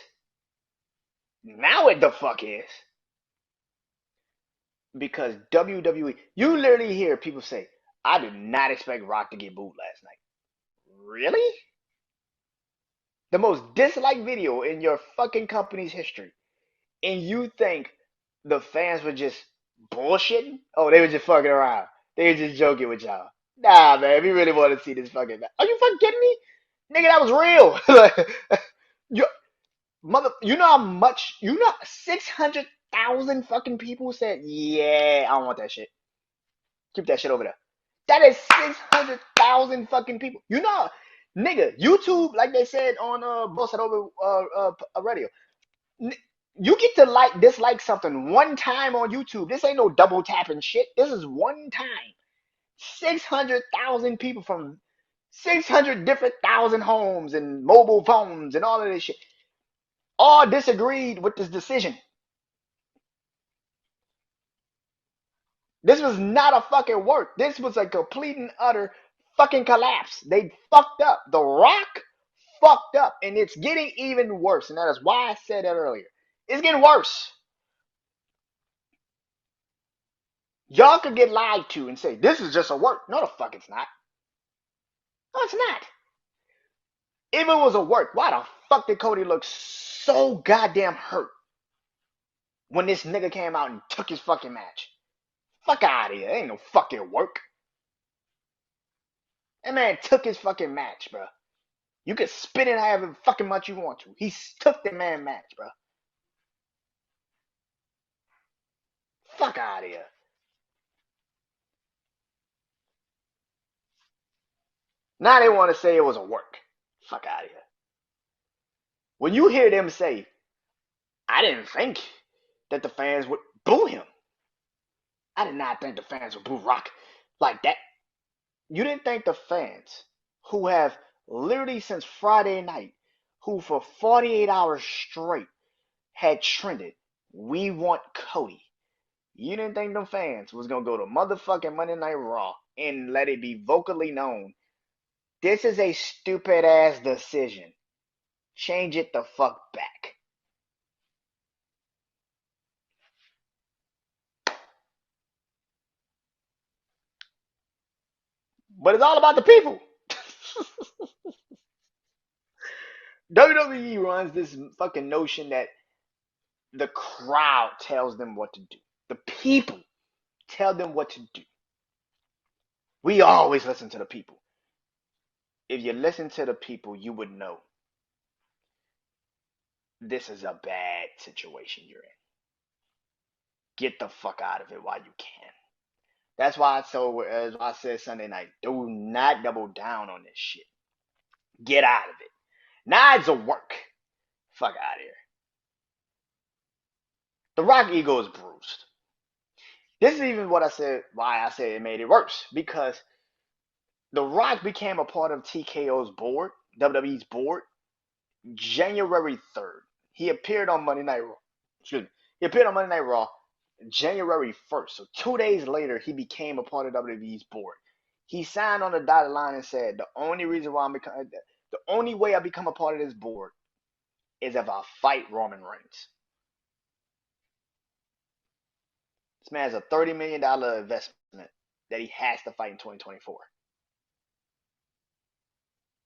Now it the fuck is. Because WWE, you literally hear people say, I did not expect Rock to get booed last night. Really? The most disliked video in your fucking company's history. And you think the fans were just bullshitting? Oh, they were just fucking around. They were just joking with y'all. Nah, man, we really want to see this fucking match. Are you fucking kidding me? Nigga, that was real. you, you know how much, 600,000 fucking people said, yeah, I don't want that shit. Keep that shit over there. That is 600,000 fucking people. You know, nigga, YouTube, like they said on Bullshit Over Radio, you get to dislike something one time on YouTube. This ain't no double tapping shit. This is one time. 600,000 people from 600 different thousand homes and mobile phones and all of this shit all disagreed with this decision. This was not a fucking work. This was a complete and utter fucking collapse. They fucked up. The Rock fucked up. And it's getting even worse. And that is why I said that earlier. It's getting worse. Y'all could get lied to and say, this is just a work. No, the fuck it's not. No, it's not. If it was a work, why the fuck did Cody look so goddamn hurt when this nigga came out and took his fucking match? Fuck out of here. Ain't no fucking work. That man took his fucking match, bro. You can spin it however fucking much you want to. He took the man match, bro. Fuck out of here. Now they want to say it was a work. Fuck out of here. When you hear them say, I didn't think that the fans would boo him. I did not think the fans would boo Rock like that. You didn't think the fans who have literally since Friday night, who for 48 hours straight had trended, we want Cody. You didn't think them fans was going to go to motherfucking Monday Night Raw and let it be vocally known. This is a stupid ass decision. Change it the fuck back. But it's all about the people. WWE runs this fucking notion that the crowd tells them what to do. The people tell them what to do. We always listen to the people. If you listen to the people, you would know this is a bad situation you're in. Get the fuck out of it while you can. That's why as I said Sunday night, do not double down on this shit. Get out of it. Now it's a work. Fuck out of here. The Rock ego is bruised. This is even what I said, why I said it made it worse. Because The Rock became a part of TKO's board, WWE's board, January 3rd. He appeared on Monday Night Raw. Excuse me. He appeared on Monday Night Raw January 1st. So 2 days later, he became a part of WWE's board. He signed on the dotted line and said, the only way I become a part of this board is if I fight Roman Reigns. This man has a $30 million investment that he has to fight in 2024.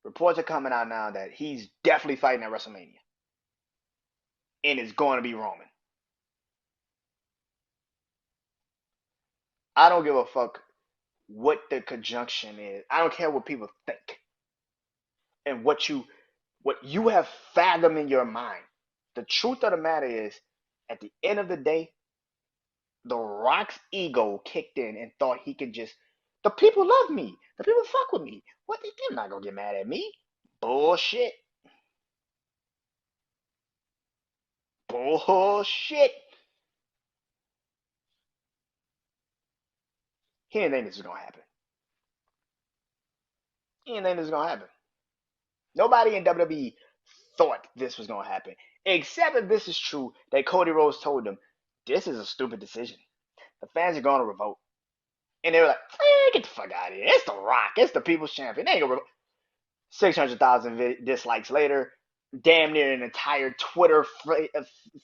Reports are coming out now that he's definitely fighting at WrestleMania. And it's going to be Roman. I don't give a fuck what the conjunction is. I don't care what people think. And what you have fathomed in your mind. The truth of the matter is, at the end of the day, The Rock's ego kicked in and thought he could just, the people love me. The people fuck with me. What? They're not going to get mad at me. Bullshit. Bullshit. He didn't think this was going to happen. He didn't think this was going to happen. Nobody in WWE thought this was going to happen. Except if this is true, that Cody Rhodes told them, this is a stupid decision. The fans are going to revolt. And they were like, get the fuck out of here. It's The Rock. It's the people's champion. They ain't going to revolt. 600,000 dislikes later. Damn near an entire Twitter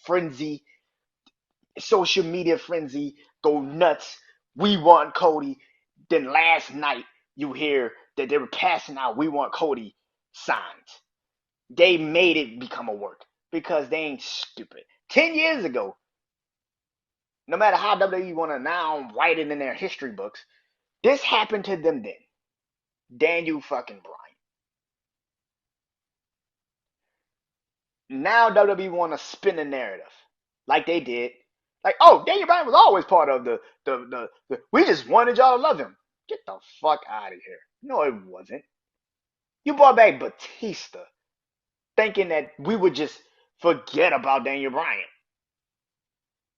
frenzy. Social media frenzy. Go nuts. We want Cody. Then last night, you hear that they were passing out, we want Cody signs. They made it become a work because they ain't stupid. 10 years ago, no matter how WWE want to now write it in their history books, this happened to them then. Daniel fucking Bryan. Now WWE want to spin the narrative like they did. Like, oh, Daniel Bryan was always part of the we just wanted y'all to love him. Get the fuck out of here. No, it wasn't. You brought back Batista thinking that we would just forget about Daniel Bryan.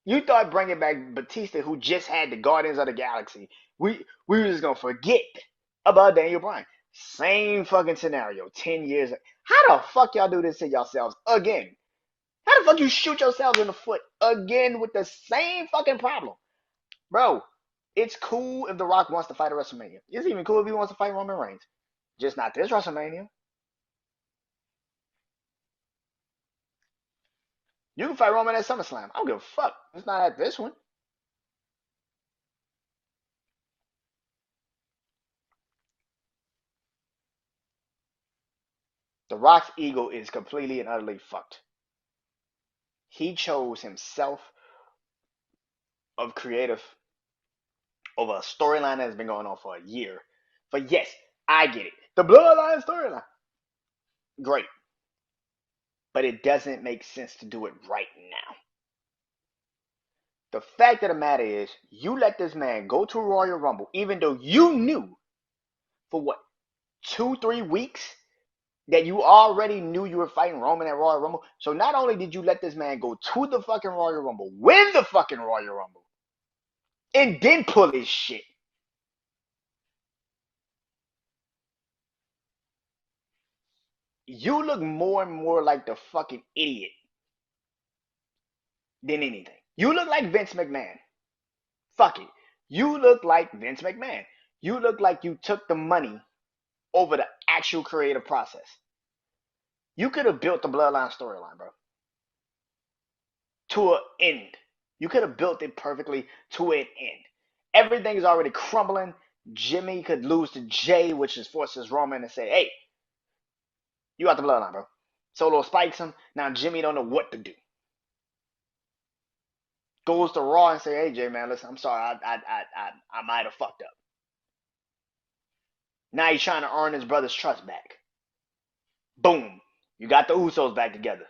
You thought bringing back Batista, who just had the Guardians of the Galaxy, we were just going to forget about Daniel Bryan. Same fucking scenario, 10 years. How the fuck y'all do this to yourselves again? How the fuck you shoot yourselves in the foot again with the same fucking problem? Bro, it's cool if The Rock wants to fight at WrestleMania. It's even cool if he wants to fight Roman Reigns. Just not this WrestleMania. You can fight Roman at SummerSlam. I don't give a fuck. It's not at this one. The Rock's ego is completely and utterly fucked. He chose himself of creative over a storyline that has been going on for a year. But yes, I get it. The Bloodline storyline. Great. But it doesn't make sense to do it right now. The fact of the matter is, you let this man go to Royal Rumble, even though you knew for what, 2-3 weeks that you already knew you were fighting Roman at Royal Rumble. So not only did you let this man go to the fucking Royal Rumble, win the fucking Royal Rumble, and then pull his shit. You look more and more like the fucking idiot than anything. You look like Vince McMahon. Fuck it. You look like Vince McMahon. You look like you took the money over the actual creative process. You could have built the Bloodline storyline, bro, to an end. You could have built it perfectly to an end. Everything is already crumbling. Jimmy could lose to Jay, which is forces Roman to say, hey, you got the Bloodline, bro. Solo spikes him. Now Jimmy don't know what to do. Goes to Raw and say, hey, Jay, man, listen, I'm sorry. I might have fucked up. Now he's trying to earn his brother's trust back. Boom. You got the Usos back together.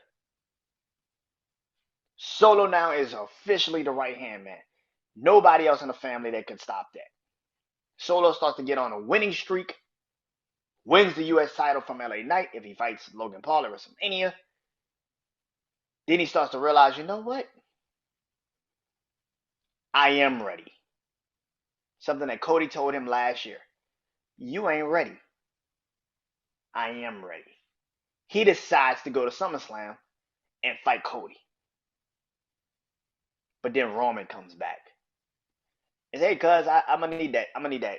Solo now is officially the right-hand man. Nobody else in the family that could stop that. Solo starts to get on a winning streak. Wins the U.S. title from LA Knight if he fights Logan Paul at WrestleMania. Then he starts to realize, you know what? I am ready. Something that Cody told him last year. You ain't ready. I am ready. He decides to go to SummerSlam and fight Cody. But then Roman comes back. And say, hey, cuz, I'm gonna need that. I'm gonna need that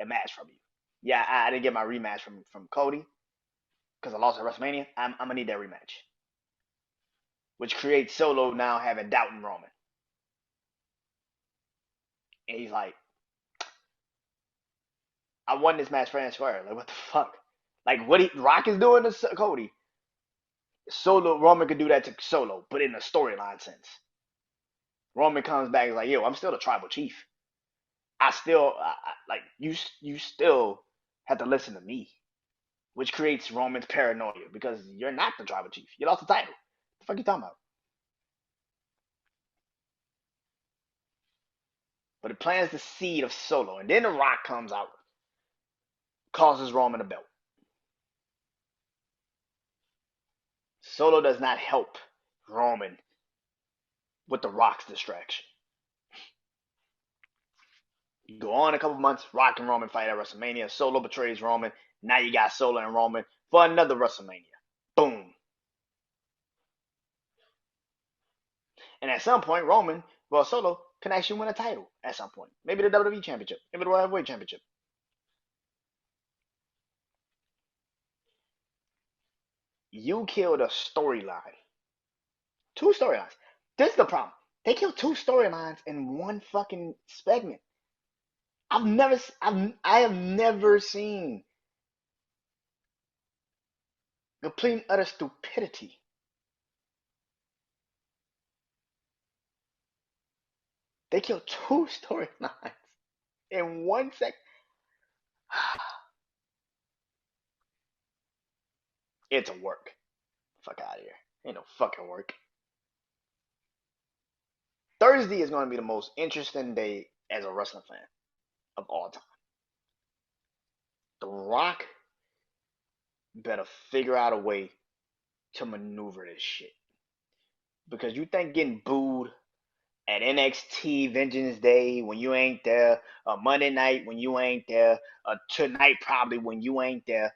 match from you. Yeah, I didn't get my rematch from Cody because I lost at WrestleMania. I'm gonna need that rematch, which creates Solo now having doubt in Roman. And he's like, I won this match fair and square. Like, what the fuck? Like, what Rock is doing to Cody. Solo, Roman could do that to Solo, but in a storyline sense. Roman comes back and is like, yo, I'm still the tribal chief. Like, you still have to listen to me, which creates Roman's paranoia because you're not the tribal chief. You lost the title. What the fuck you talking about? But it plants the seed of Solo, and then The Rock comes out, causes Roman a belt. Solo does not help Roman with The Rock's distraction. You go on a couple months, Rock and Roman fight at WrestleMania. Solo betrays Roman. Now you got Solo and Roman for another WrestleMania. Boom. And at some point, Solo can actually win a title at some point. Maybe the WWE Championship, maybe the World Heavyweight Championship. You killed a storyline. Two storylines. This is the problem. They killed two storylines in one fucking segment. I have never seen complete and utter stupidity. They killed two storylines in one second. It's a work. Fuck out of here. Ain't no fucking work. Thursday is going to be the most interesting day as a wrestling fan of all time. The Rock better figure out a way to maneuver this shit. Because you think getting booed at NXT Vengeance Day when you ain't there, a Monday night when you ain't there, tonight probably when you ain't there,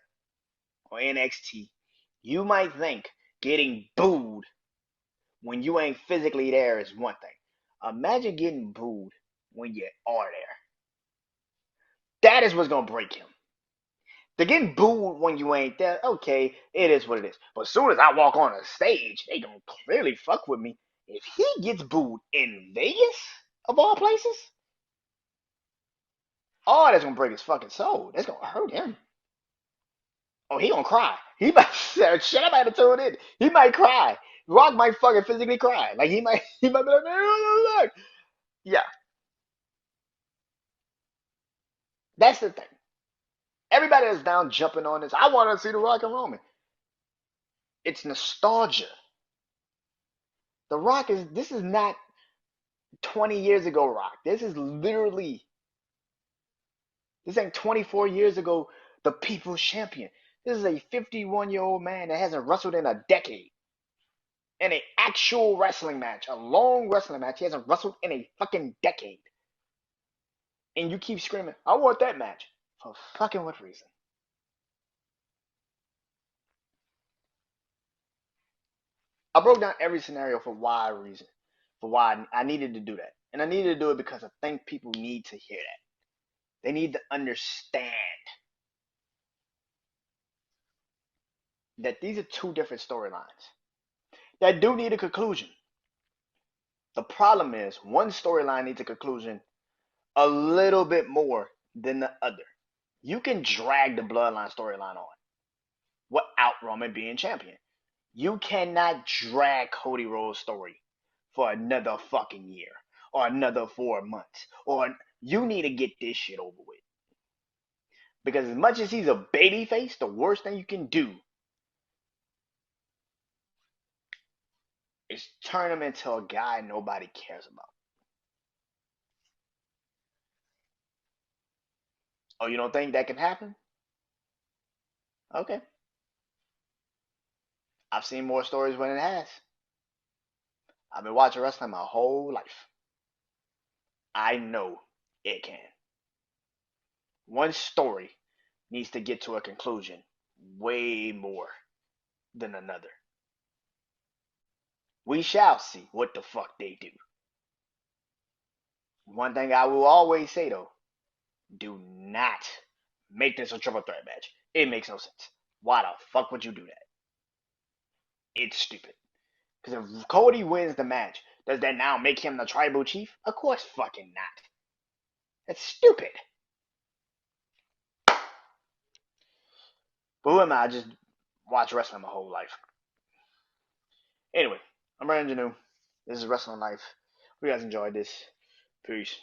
or NXT, you might think getting booed when you ain't physically there is one thing. Imagine getting booed when you are there. That is what's gonna break him. They're getting booed when you ain't there. Okay, it is what it is. But as soon as I walk on a stage, they gonna clearly fuck with me. If he gets booed in Vegas, of all places, oh, that's gonna break his fucking soul. That's gonna hurt him. Oh, he gonna cry. He might shit. I might have tune in. He might cry. Rock might fucking physically cry. Like he might be like, look. Yeah, that's the thing. Everybody is down jumping on this. I want to see the Rock and Roman. It's nostalgia. The Rock is. This is not 20 years ago Rock. This is literally. This ain't 24 years ago. the people's champion. This is a 51-year-old man that hasn't wrestled in a decade. In an actual wrestling match, a long wrestling match, he hasn't wrestled in a fucking decade. And you keep screaming, I want that match. For fucking what reason? I broke down every scenario for why reason. For why I needed to do that. And I needed to do it because I think people need to hear that. They need to understand that these are two different storylines that do need a conclusion. The problem is one storyline needs a conclusion a little bit more than the other. You can drag the bloodline storyline on without Roman being champion. You cannot drag Cody Rhodes' story for another fucking year or another 4 months. Or you need to get this shit over with. Because as much as he's a babyface, the worst thing you can do is turn him into a guy nobody cares about. Oh, you don't think that can happen? Okay. I've seen more stories when it has. I've been watching wrestling my whole life. I know it can. One story needs to get to a conclusion way more than another. We shall see what the fuck they do. One thing I will always say though, do not make this a triple threat match. It makes no sense. Why the fuck would you do that? It's stupid. Because if Cody wins the match, does that now make him the tribal chief? Of course fucking not. That's stupid. But who am I? I just watch wrestling my whole life. Anyway, I'm Brandon Janeau. This is Wrestling Life. Hope you guys enjoyed this. Peace.